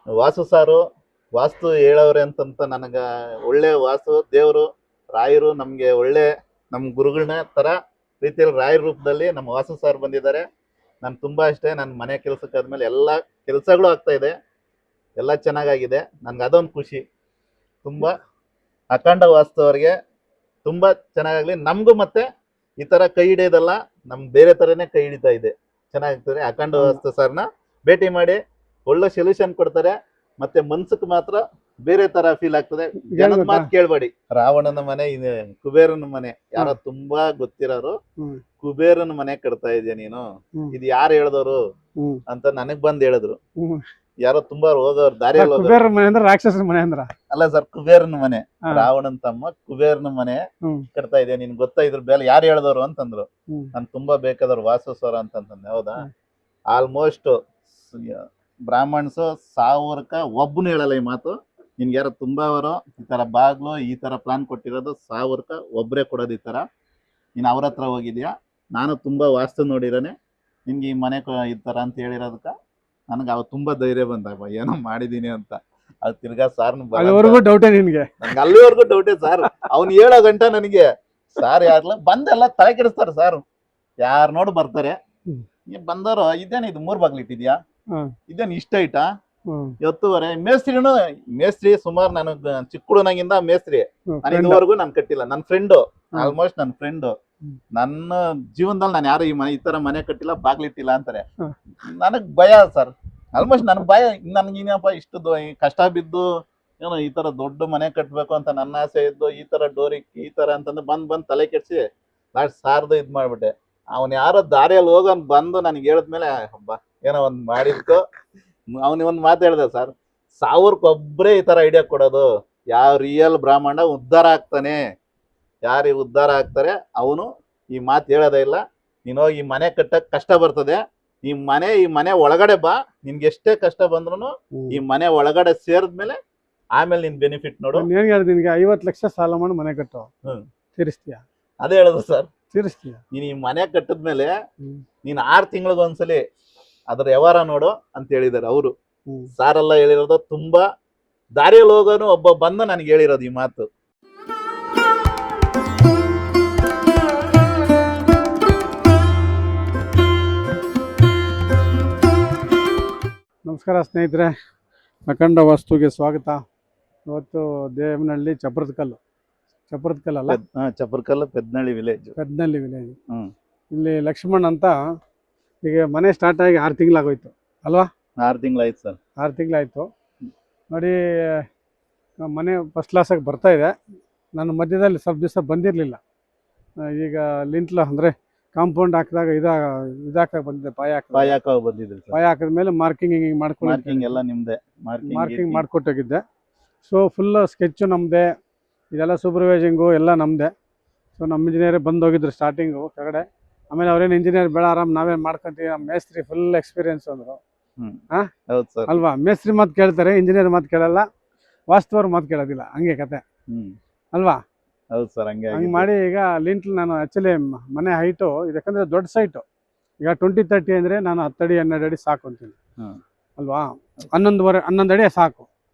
ವಾಸು ಸಾರು ವಾಸ್ತು ಹೇಳವ್ರೆ ಅಂತಂತ ನನಗ ಒಳ್ಳೆ ವಾಸು ದೇವರು ರಾಯರು ನಮ್ಗೆ ಒಳ್ಳೆ ನಮ್ಮ ಗುರುಗಳನ್ನ ತರ ರೀತಿಯಲ್ಲಿ ರಾಯರ ರೂಪದಲ್ಲಿ ನಮ್ಮ ವಾಸು ಸಾರ್ ಬಂದಿದ್ದಾರೆ. ನಾನು ತುಂಬಾ ಇಷ್ಟ. ನನ್ನ ಮನೆ ಕೆಲ್ಸಕ್ಕೆ ಆದ್ಮೇಲೆ ಎಲ್ಲ ಕೆಲಸಗಳು ಆಗ್ತಾ ಇದೆ, ಎಲ್ಲ ಚೆನ್ನಾಗಾಗಿದೆ. ನನ್ಗೆ ಅದೊಂದು ಖುಷಿ. ತುಂಬಾ ಅಖಂಡ ವಾಸ್ತು ಅವ್ರಿಗೆ ತುಂಬಾ ಚೆನ್ನಾಗಾಗ್ಲಿ. ನಮಗೂ ಮತ್ತೆ ಈ ತರ ಕೈ ಹಿಡಿಯೋದಲ್ಲ, ನಮ್ ಬೇರೆ ತರನೇ ಕೈ ಹಿಡಿತಾ ಇದೆ. ಚೆನ್ನಾಗಿರ್ತದೆ. ಅಖಂಡ ವಾಸ್ತು ಸರ್ನ ಭೇಟಿ ಮಾಡಿ, ಒಳ್ಳೆ ಸೊಲ್ಯೂಷನ್ ಕೊಡ್ತಾರೆ. ಮತ್ತೆ ಮನ್ಸಕ್ ಮಾತ್ರ ಬೇರೆ ತರ ಫೀಲ್ ಆಗ್ತದೆ. ಜನದ ಮಾತು ಕೇಳ್ಬೇಡಿ. ರಾವಣನ ಮನೆ, ಕುಬೇರನ ಮನೆ, ಯಾರೋ ತುಂಬಾ ಗೊತ್ತಿರೋರು ಕುಬೇರನ ಮನೆ ಕಟ್ತಾ ಇದೆಯಾ ನೀನು, ಇದು ಯಾರು ಹೇಳ್ದವ್ರು ಅಂತ ನನಗ್ ಬಂದ್ ಹೇಳಿದ್ರು. ಯಾರೋ ತುಂಬಾ ಹೋಗೋರು ದಾರಿಯಲ್ಲಿ. ರಾಕ್ಷಸನ ಮನೆ ಅಂದ್ರ ಅಲ್ಲ ಸರ್, ಕುಬೇರನ ಮನೆ, ರಾವಣನ್ ತಮ್ಮ ಕುಬೇರನ ಮನೆ ಕಟ್ತಾ ಇದೆಯಾ ನಿನ್ ಗೊತ್ತಾ, ಇದ್ರ ಬೆಲೆ ಯಾರು ಹೇಳ್ದವ್ರು ಅಂತಂದ್ರು. ನನ್ ತುಂಬಾ ಬೇಕಾದವ್ರು ವಾಸು ಸ್ವರ ಅಂತಂದ್ರೆ ಹೌದಾ. ಆಲ್ಮೋಸ್ಟ್ ಬ್ರಾಹ್ಮಣ್ಸ್ 1000ಕ್ಕ ಒಬ್ಬನು ಹೇಳಲ್ಲ ಈ ಮಾತು. ನಿನ್ಗೆ ಯಾರೋ ತುಂಬಾ ಅವರು ಈ ತರ ಬಾಗ್ಲು ಈ ತರ ಪ್ಲಾನ್ ಕೊಟ್ಟಿರೋದು 1000ಕ್ಕ ಒಬ್ರೇ ಕೊಡೋದು ಈ ತರ. ನೀನ್ ಅವ್ರ ಹತ್ರ ಹೋಗಿದ್ಯಾ. ನಾನು ತುಂಬಾ ವಾಸ್ತು ನೋಡಿರೋನೆ. ನಿನ್ಗೆ ಈ ಮನೆ ಈ ತರ ಅಂತ ಹೇಳಿರೋದಕ್ಕ ನನಗೆ ಅವ್ ತುಂಬಾ ಧೈರ್ಯ ಬಂದಾಗ ಏನೋ ಮಾಡಿದೀನಿ ಅಂತ. ಅದು ತಿರ್ಗಾ ಸಾರ್ ಡೌಟೇ ನಿನ್ಗೆ? ನಂಗೆ ಅಲ್ಲಿವರೆಗೂ ಡೌಟೇ ಸರ್. ಅವ್ನು ಹೇಳೋ ಗಂಟ ನನಗೆ ಸಾರ್ ಯಾರಲ್ಲ ಬಂದೆಲ್ಲ ತಲೆ ಕೆಡಿಸ್ತಾರ ಸಾರ್. ಯಾರು ನೋಡು ಬರ್ತಾರೆ, ಬಂದವರು ಇದೇನ ಇದು 3 ಬಾಗ್ಲು ಇಟ್ಟಿದ್ಯಾ, ಇದೇನು ಇಷ್ಟ ಐಟಾ, ಇವತ್ತುವರೆ ಮೇಸ್ತ್ರಿ ಸುಮಾರು ನನಗ್ ಚಿಕ್ಕ ಹುಡುಗನಾಗಿಂದ ಮೇಸ್ತ್ರಿ. ನಾನು ಇದುವರೆಗೂ ನಾನು ಕಟ್ಟಿಲ್ಲ. ನನ್ನ ಫ್ರೆಂಡು, ಆಲ್ಮೋಸ್ಟ್ ನನ್ನ ಫ್ರೆಂಡು, ನನ್ನ ಜೀವನದಲ್ಲಿ ನಾನು ಯಾರು ಈ ತರ ಮನೆ ಕಟ್ಟಿಲ್ಲ, ಬಾಗ್ಲಿಟ್ಟಿಲ್ಲ ಅಂತಾರೆ. ನನಗ್ ಭಯ ಸರ್. ಆಲ್ಮೋಸ್ಟ್ ನನ್ ಭಯ. ನನ್ಗಿನಪ್ಪ ಇಷ್ಟು ಕಷ್ಟ ಬಿದ್ದು ಏನೋ ಈ ತರ ದೊಡ್ಡ ಮನೆ ಕಟ್ಬೇಕು ಅಂತ ನನ್ನ ಆಸೆ ಇದ್ದು, ಈ ತರ ಡೋರಿಕ್ ಈ ತರ ಅಂತಂದ್ರೆ ಬಂದ್ ತಲೆ ಕೆಡ್ಸಿ ಲಾಸ್ಟ್ ಸಾರ್ದು ಇದ್ ಮಾಡ್ಬಿಟ್ಟೆ. ಅವ್ನ್ ಯಾರೋ ದಾರಿಯಲ್ಲಿ ಹೋಗೋನ್ ಬಂದು ನನ್ಗೆ ಹೇಳಿದ್ಮೇಲೆ ಹಬ್ಬ ಏನೋ ಒಂದ್ ಮಾಡಿದ್ಕೋ. ಅವನಿಗೆ ಒಂದ್ ಮಾತು ಹೇಳ್ದೆ ಸರ್, 1000ಕ್ಕೊಬ್ರೇ ಈ ತರ ಐಡಿಯಾ ಕೊಡೋದು. ಯಾವ ರಿಯಲ್ ಬ್ರಾಹ್ಮಣ ಉದ್ಧಾರ ಆಗ್ತಾನೆ, ಯಾರಿಗೆ ಉದ್ಧಾರ ಆಗ್ತಾರೆ ಅವನು ಈ ಮಾತು ಹೇಳೋದೇ ಇಲ್ಲ. ನೀನ್ ಹೋಗಿ ಈ ಮನೆ ಕಟ್ಟಕ್ ಕಷ್ಟ ಬರ್ತದೆ, ಈ ಮನೆ ಒಳಗಡೆ ಬಾ, ನಿನ್ಗೆ ಎಷ್ಟೇ ಕಷ್ಟ ಬಂದ್ರು ಈ ಮನೆ ಒಳಗಡೆ ಸೇರಿದ್ಮೇಲೆ ಆಮೇಲೆ ನಿನ್ ಬೆನಿಫಿಟ್ ನೋಡು. ನಿನ್ಗೆ 50 ಲಕ್ಷ ಸಾಲ ಮಾಡಿ ಮನೆ ಕಟ್ಟೋ ತೀರಿಸ್ತೀಯ? ಅದೇ ಹೇಳುದು ಸರ್, ತೀರಿಸ್ತೀಯ. ನೀನ್ ಈ ಮನೆ ಕಟ್ಟದ್ಮೇಲೆ ನೀನ್ 6 ತಿಂಗಳಿಗೊಂದ್ಸಲಿ ಅದ್ರ ವ್ಯವಹಾರ ನೋಡು ಅಂತ ಹೇಳಿದಾರೆ ಅವರು. ಸಾರೆಲ್ಲ ಹೇಳಿರೋದು. ತುಂಬಾ ದಾರಿಯಲ್ಲಿ ಹೋಗೋನು ಒಬ್ಬ ಬಂದು ನನಗೆ ಹೇಳಿರೋದು ಈ ಮಾತು. ನಮಸ್ಕಾರ ಸ್ನೇಹಿತರೆ, ಅಖಂಡ ವಾಸ್ತುಗೆ ಸ್ವಾಗತ. ಇವತ್ತು ದೇವನಹಳ್ಳಿ ಚಪ್ರದ ಕಲ್ಲಲ್ಲ, ಚಪ್ರಕಲ್ಲು ಪೆದ್ನಳ್ಳಿ ವಿಲೇಜ್. ಇಲ್ಲಿ ಲಕ್ಷ್ಮಣ್ ಅಂತ. ಈಗ ಮನೆ ಸ್ಟಾರ್ಟ್ ಆಗಿ 6 ತಿಂಗಳಾಗೋಯ್ತು ಅಲ್ವಾ? 6 ತಿಂಗಳಾಯ್ತು ಸರ್. 6 ತಿಂಗಳಾಯ್ತು ನೋಡಿ. ಮನೆ ಫಸ್ಟ್ ಕ್ಲಾಸಾಗಿ ಬರ್ತಾ ಇದೆ. ನಾನು ಮಧ್ಯದಲ್ಲಿ ಸ್ವಲ್ಪ ದಿವಸ ಬಂದಿರಲಿಲ್ಲ. ಈಗ ಲಿಂಟ್ಲ ಅಂದರೆ ಕಾಂಪೌಂಡ್ ಹಾಕಿದಾಗ ಇದಾಕ ಬಂದಿದೆ, ಪಾಯ ಹಾಕಿದ್ಮೇಲೆ ಮಾರ್ಕಿಂಗ್ ಹಿಂಗೆ ಮಾರ್ಕಿಂಗ್ ಮಾಡ್ಕೊಟ್ಟೋಗಿದ್ದೆ. ಸೊ ಫುಲ್ ಸ್ಕೆಚ್ಚು ನಮ್ಮದೇ, ಇದೆಲ್ಲ ಸೂಪರ್ವೈಸಿಂಗು ಎಲ್ಲ ನಮ್ಮದೇ. ಸೊ ನಮ್ಮ ಇಂಜಿನಿಯರೇ ಬಂದು ಹೋಗಿದ್ರು ಸ್ಟಾರ್ಟಿಂಗು ಕೆಳಗಡೆ. ಆಮೇಲೆ ಅವ್ರೇನು ಇಂಜಿನಿಯರ್ ಬೇಡ, ಆರಾಮ್ ನಾವೇ ಮಾಡ್ಕೊಂತೀವಿ, ನಮ್ಮ ಮೇಸ್ತ್ರಿ ಫುಲ್ ಎಕ್ಸ್ಪೀರಿಯನ್ಸ್ ಅಂದರು. ಅಲ್ವಾ? ಮೇಸ್ತ್ರಿ ಮಾತು ಕೇಳ್ತಾರೆ, ಇಂಜಿನಿಯರ್ ಮಾತು ಕೇಳಲ್ಲ, ವಾಸ್ತುವ್ರ ಮಾತು ಕೇಳೋದಿಲ್ಲ. ಹಂಗೆ ಕತೆ ಅಲ್ವಾ? ಹೌದು ಸರ್. ಹಂಗೆ ಮಾಡಿ ಈಗ ಲಿಂಟ್ಲ್ ನಾನು ಆ್ಯಕ್ಚುಲಿ ಮನೆ ಹೈಟು ಇದಕ್ಕಂದ್ರೆ ದೊಡ್ಡ ಸೈಟು. ಈಗ 20-30 ಅಂದರೆ ನಾನು 10 ಅಡಿ 12 ಅಡಿ ಸಾಕು ಅಂತೀನಿ ಅಲ್ವಾ? 11 ಅಡಿ ಸಾಕು.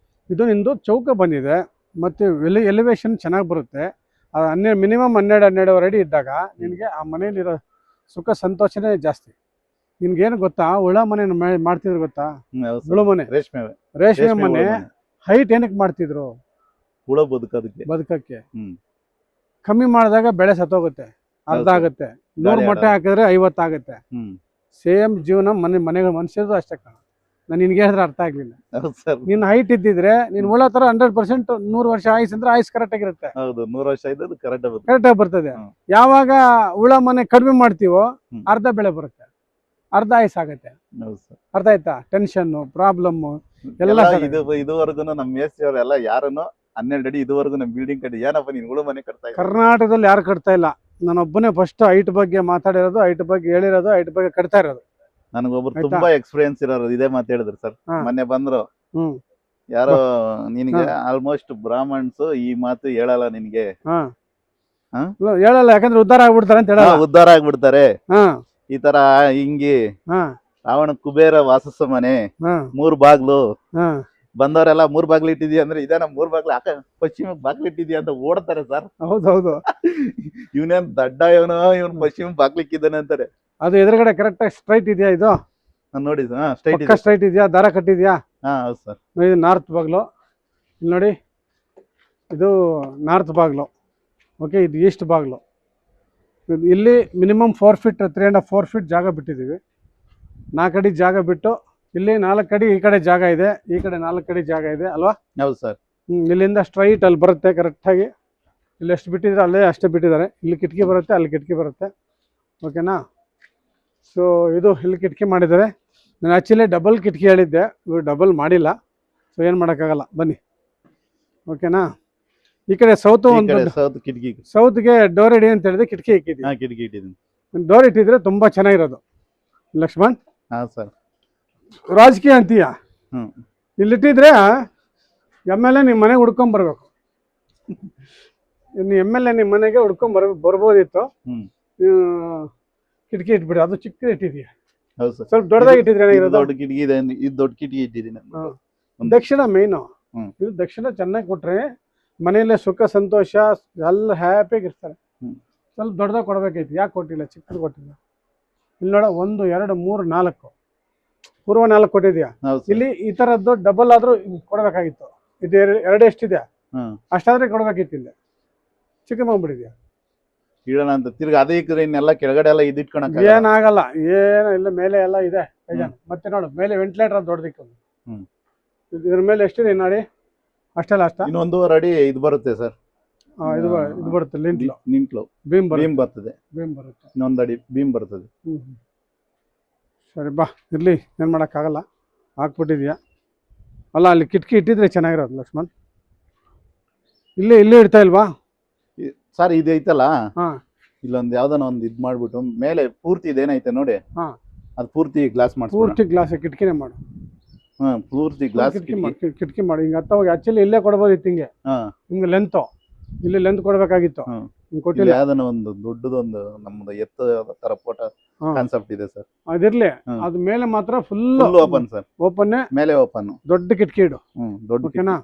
ಇದು ನಿಂದು ಚೌಕ ಬಂದಿದೆ, ಮತ್ತು ಎಲಿವೇಶನ್ ಚೆನ್ನಾಗಿ ಬರುತ್ತೆ. ಅದು ಮಿನಿಮಮ್ 12-12.5 ಅಡಿ ಇದ್ದಾಗ ನಿನಗೆ ಆ ಮನೇಲಿರೋ ಸುಖ ಸಂತೋಷನೇ ಜಾಸ್ತಿ. ನಿನ್ಗೇನು ಗೊತ್ತಾ, ಹುಳ ಮನೆ ಮಾಡ್ತಿದ್ರು ಗೊತ್ತಾ? ಹುಳು ಮನೆ, ರೇಷ್ಮೆ ಮನೆ ಹೈಟ್ ಏನಕ್ಕೆ ಮಾಡ್ತಿದ್ರು? ಹುಳ ಬದುಕಕ್ಕೆ. ಕಮ್ಮಿ ಮಾಡಿದಾಗ ಬೆಳೆ ಸತ್ತೋಗುತ್ತೆ, ಅರ್ಧ ಆಗುತ್ತೆ. 100 ಮೊಟ್ಟೆ ಹಾಕಿದ್ರೆ 50 ಆಗುತ್ತೆ. ಸೇಮ್ ಜೀವನ ಮನುಷ್ಯರದು ಅಷ್ಟೇ ಕಣ. ನಾನು ನಿನ್ಗೆ ಹೇಳಿದ್ರೆ ಅರ್ಥ ಆಗ್ಲಿಲ್ಲ. ನಿನ್ನ ಹೈಟ್ ಇದ್ದಿದ್ರೆ ನೀನ್ ಹುಳ ತರ 100% 100 ವರ್ಷ ಆಯ್ಸ್ ಅಂದ್ರೆ ಆಯ್ಸ್ ಕರೆಕ್ಟ್ ಆಗಿರುತ್ತೆ. 100 ವರ್ಷ ಕರೆಕ್ಟ್ ಆಗಿ ಬರ್ತದೆ. ಯಾವಾಗ ಹುಳ ಮನೆ ಕಡಿಮೆ ಮಾಡ್ತೀವೋ ಅರ್ಧ ಬೆಳೆ ಬರುತ್ತೆ, ಅರ್ಧ ಆಯ್ಸ್ ಆಗುತ್ತೆ. ಅರ್ಥ ಆಯ್ತಾ? ಟೆನ್ಷನ್, ಪ್ರಾಬ್ಲಮ್ ಎಲ್ಲ. ಇದುವರೆಗೂ ನಮ್ಮ ಮೇಸ್ತ್ರಿ ಅವರೆಲ್ಲ ಯಾರನ್ನು 12 ಅಡಿ ಇದುವರೆಗೂ ನಮ್ಮ ಬಿಲ್ಡಿಂಗ್ ಕಟ್ಟಿ ಏನಪ್ಪ ನೀನು ಹುಳು ಮನೆ ಕಟ್ತಾ? ಕರ್ನಾಟಕದಲ್ಲಿ ಯಾರು ಕಟ್ತಾ ಇಲ್ಲ. ನಾನೊಬ್ಬನೇ ಫಸ್ಟ್ ಹೈಟ್ ಬಗ್ಗೆ ಮಾತಾಡಿರೋದು, ಹೈಟ್ ಬಗ್ಗೆ ಹೇಳಿರೋದು, ಹೈಟ್ ಬಗ್ಗೆ ಕಟ್ತಾ ಇರೋದು. ನನಗೊಬ್ರು ತುಂಬಾ ಎಕ್ಸ್ಪೀರಿಯನ್ಸ್ ಇರೋರು ಇದೇ ಮಾತು ಹೇಳಿದ್ರು ಸರ್. ಮೊನ್ನೆ ಬಂದ್ರು ಯಾರೋ, ನಿನಗೆ ಆಲ್ಮೋಸ್ಟ್ ಬ್ರಾಹ್ಮಣ್ಸ್ ಈ ಮಾತು ಹೇಳಲ್ಲ ನಿನ್ಗೆ, ಹೇಳಲ್ಲ. ಯಾಕಂದ್ರೆ ಉದ್ಧಾರ ಆಗ್ಬಿಡ್ತಾರೆ ಅಂತ ಹೇಳಲ್ಲ. ಉದ್ಧಾರ ಆಗ್ಬಿಡ್ತಾರೆ ಈ ತರ. ಹಿಂಗಿ ರಾವಣ ಕುಬೇರ ವಾಸಸ್ಸ ಮನೆ, 3 ಬಾಗ್ಲು, ಬಂದವರೆಲ್ಲ 3 ಬಾಗ್ಲು ಇಟ್ಟಿದ್ಯಾ ಅಂದ್ರೆ ಇದೇನ 3 ಬಾಗ್ಲು ಪಶ್ಚಿಮ ಬಾಗ್ಲು ಇಟ್ಟಿದ್ಯಾ ಅಂತ ಓಡ್ತಾರೆ ಸರ್. ಹೌದೌದು. ಇವನೇನ್ ದಡ್ಡ ಇವನು ಪಶ್ಚಿಮ ಬಾಗ್ಲು ಇಕ್ಕಿದ್ದಾನೆ ಅಂತಾರೆ. ಅದು ಎದುರುಗಡೆ ಕರೆಕ್ಟ್ ಆಗಿ ಸ್ಟ್ರೈಟ್ ಇದೆಯಾ ಇದು? ನೋಡಿ ಸ್ಟ್ರೈಟ್ ಪಕ್ಕ ಇದೆ. ಸ್ಟ್ರೈಟ್ ಇದೆಯಾ? ದಾರ ಕಟ್ಟಿದ್ಯಾ? ಹಾ ಹೌದು ಸರ್. ಇದು ನಾರ್ತ್ ಬಾಗ್ಲು. ಇಲ್ಲಿ ನೋಡಿ, ಇದು ನಾರ್ತ್ ಬಾಗ್ಲು. ಓಕೆ, ಇದು ಈಸ್ಟ್ ಬಾಗ್ಲು. ಇಲ್ಲಿ ಮಿನಿಮಮ್ 4 ಫೀಟ್ 3.5 4 ಫೀಟ್ ಜಾಗ ಬಿಟ್ಟಿದ್ದೀವಿ. 4 ಅಡಿ ಜಾಗ ಬಿಟ್ಟು ಇಲ್ಲಿ 4 ಅಡಿ ಈ ಕಡೆ ಜಾಗ ಇದೆ, ಈ ಕಡೆ 4 ಅಡಿ ಜಾಗ ಇದೆ ಅಲ್ವಾ? ಹೌದು ಸರ್. ಇಲ್ಲಿಂದ ಸ್ಟ್ರೈಟ್ ಅಲ್ಲಿ ಬರುತ್ತೆ ಕರೆಕ್ಟಾಗಿ. ಇಲ್ಲಿ ಎಷ್ಟು ಬಿಟ್ಟಿದ್ರೆ ಅಲ್ಲೇ ಅಷ್ಟೇ ಬಿಟ್ಟಿದ್ದಾರೆ. ಇಲ್ಲಿ ಕಿಟಕಿ ಬರುತ್ತೆ, ಅಲ್ಲಿ ಕಿಟಕಿ ಬರುತ್ತೆ. ಓಕೆನಾ? ಸೊ ಇದು ಇಲ್ಲಿ ಕಿಟಕಿ ಮಾಡಿದ್ದಾರೆ. ನಾನು ಆ್ಯಕ್ಚುಲಿ ಡಬಲ್ ಕಿಟಕಿ ಹೇಳಿದ್ದೆ, ಇವರು ಡಬಲ್ ಮಾಡಿಲ್ಲ. ಸೊ ಏನು ಮಾಡೋಕ್ಕಾಗಲ್ಲ, ಬನ್ನಿ. ಓಕೆನಾ? ಈ ಕಡೆ ಸೌತ್ ಒಂದು ಕಿಟಕಿ, ಸೌತ್ಗೆ ಡೋರ್ ಇಡಿ ಅಂತ ಹೇಳಿದ್ರೆ ಕಿಟಕಿ ಇಕ್ಕಿದ್ದೀನಿ. ಕಿಟಕಿ ಇಟ್ಟಿದ್ದೀನಿ. ಡೋರ್ ಇಟ್ಟಿದ್ರೆ ತುಂಬಾ ಚೆನ್ನಾಗಿರೋದು. ಲಕ್ಷ್ಮಣ್, ಹಾ ಸರ್. ರಾಜಕೀಯ ಅಂತೀಯ, ಇಲ್ಲಿಟ್ಟಿದ್ರೆ MLA ನಿಮ್ಮ ಮನೆಗೆ ಹುಡ್ಕೊಂಡ್ ಬರ್ಬೇಕು. MLA ನಿಮ್ಮ ಮನೆಗೆ ಹುಡ್ಕೊಂಡ್ ಬರ್ಬೋದಿತ್ತು. ಕಿಟಕಿ ಇಟ್ಬಿಡಿ, ಅದು ಚಿಕ್ಕ ಇಟ್ಟಿದೀಯ. ಹೌದು ಸರ್. ಸ್ವಲ್ಪ ದೊಡ್ಡದಾಗಿ ಇಟ್ಟಿದ್ರೆ ಏನಾಗಿರೋದು? ದೊಡ್ಡ ಕಿಟಕಿ ಇದೆ, ಇದು ದೊಡ್ಡ ಕಿಟಕಿ ಇಟ್ಟಿದ್ದೀನಿ. ದಕ್ಷಿಣ ಮೇಯ್ನು. ಇದು ದಕ್ಷಿಣ ಚೆನ್ನಾಗಿ ಕೊಟ್ರೆ ಮನೆಯಲ್ಲೇ ಸುಖ ಸಂತೋಷ ಎಲ್ಲ ಹ್ಯಾಪಿಯಾಗಿ ಇರ್ತಾರೆ. ಸ್ವಲ್ಪ ದೊಡ್ಡದಾಗಿ ಕೊಡ್ಬೇಕೈತಿ, ಯಾಕೆ ಕೊಟ್ಟಿಲ್ಲ? ಚಿಕ್ಕದು ಕೊಟ್ಟಿಲ್ಲ. ಇಲ್ಲಿ ನೋಡ, 1 2 3 4 ಪೂರ್ವ 4 ಕೊಟ್ಟಿದ್ಯಾ. ಇಲ್ಲಿ ಈ ತರದ್ದು ಡಬಲ್ ಆದ್ರೂ ಕೊಡ್ಬೇಕಾಗಿತ್ತು. ಇದು 2 ಎಷ್ಟಿದೆ ಅಷ್ಟಾದ್ರೆ ಕೊಡ್ಬೇಕಿತ್ತು. ಇಲ್ಲಿ ಚಿಕ್ಕ ಮಾಡ್ಬಿಟ್ಟಿದ್ಯಾ. ಇಡೋಣ ಅಂತ ತಿರ್ಗಿ ಅದೇ ಇಕ್ಕರೆ ಇನ್ನೆಲ್ಲ ಕೆಳಗಡೆ ಎಲ್ಲ ಇದಿಟ್ಕೊಳಕ್ ಏನಾಗಲ್ಲ, ಏನು ಇಲ್ಲ. ಮೇಲೆ ಎಲ್ಲ ಇದೆ. ಮತ್ತೆ ನೋಡು, ಮೇಲೆ ವೆಂಟಿಲೇಟರ್ ಅಂತ ದೊಡ್ಡದಿಕ್ಕು. ಇದ್ರ ಮೇಲೆ ಎಷ್ಟಿದೆ ನೋಡಿ, ಅಷ್ಟೆಲ್ಲ ಅಷ್ಟ. ಇನ್ನೊಂದು ಅಡಿ ಇದು ಬರುತ್ತೆ ಸರ್. ಇದು ಬರುತ್ತೆ, ನಿಂಟ್ಲು ಬೀಮ್ ಬರ್ತದೆ. ಇನ್ನೊಂದು ಅಡಿ ಬೀಮ್ ಬರ್ತದೆ. ಸರಿ ಬಾ, ಇರ್ಲಿ, ಏನು ಮಾಡೋಕ್ಕಾಗಲ್ಲ. ಹಾಕ್ಬಿಟ್ಟಿದ್ಯಾ ಅಲ್ಲ, ಅಲ್ಲಿ ಕಿಟಕಿ ಇಟ್ಟಿದ್ರೆ ಚೆನ್ನಾಗಿರೋದು ಲಕ್ಷ್ಮಣ್. ಇಲ್ಲೇ ಇಡ್ತಾ ಇಲ್ವಾ ಸರ್? ಇದು ಐತಲ್ಲ, ಹಾ, ಇಲ್ಲೊಂದು ಯಾವ್ದಾನ ಒಂದು ಇದ್ ಮಾಡ್ಬಿಟ್ಟು ಮೇಲೆ ಪೂರ್ತಿ ಇದೇನೈತೆ ನೋಡಿ, ಅದು ಪೂರ್ತಿ ಗ್ಲಾಸ್ ಮಾಡಿ, ಪೂರ್ತಿ ಗ್ಲಾಸ್ ಕಿಟಕಿನೇ ಮಾಡು. ಪೂರ್ತಿ ಗ್ಲಾಸ್ ಕಿಟಕಿ ಮಾಡಿ. ಹಿಂಗೆ ಅರ್ಥ ಹೋಗಿ ಆಕ್ಚುಲಿ ಇಲ್ಲೇ ಕೊಡ್ಬೋದಿತ್ತು. ಹಿಂಗೆ ಲೆಂತ್, ಇಲ್ಲಿ ಲೆಂತ್ ಕೊಡ್ಬೇಕಾಗಿತ್ತು. ಕೊಟ್ಟಿಲ್ಲ. ಯಾವ್ದಾನ ಒಂದು ದೊಡ್ಡದೊಂದು ನಮ್ದು ಎತ್ತ ತರ ಫೋಟೋ ಕಾನ್ಸೆಪ್ಟ್ ಇದೆ ಸರ್. ಅದಿರ್ಲಿ, ಅದು ಮೇಲೆ ಮಾತ್ರ ಫುಲ್ ಓಪನ್ ಸರ್. ಓಪನ್, ಮೇಲೆ ಓಪನ್, ದೊಡ್ಡ ಕಿಟಕಿ ಇಡು. ದೊಡ್ಡ, ಓಕೆನಾ?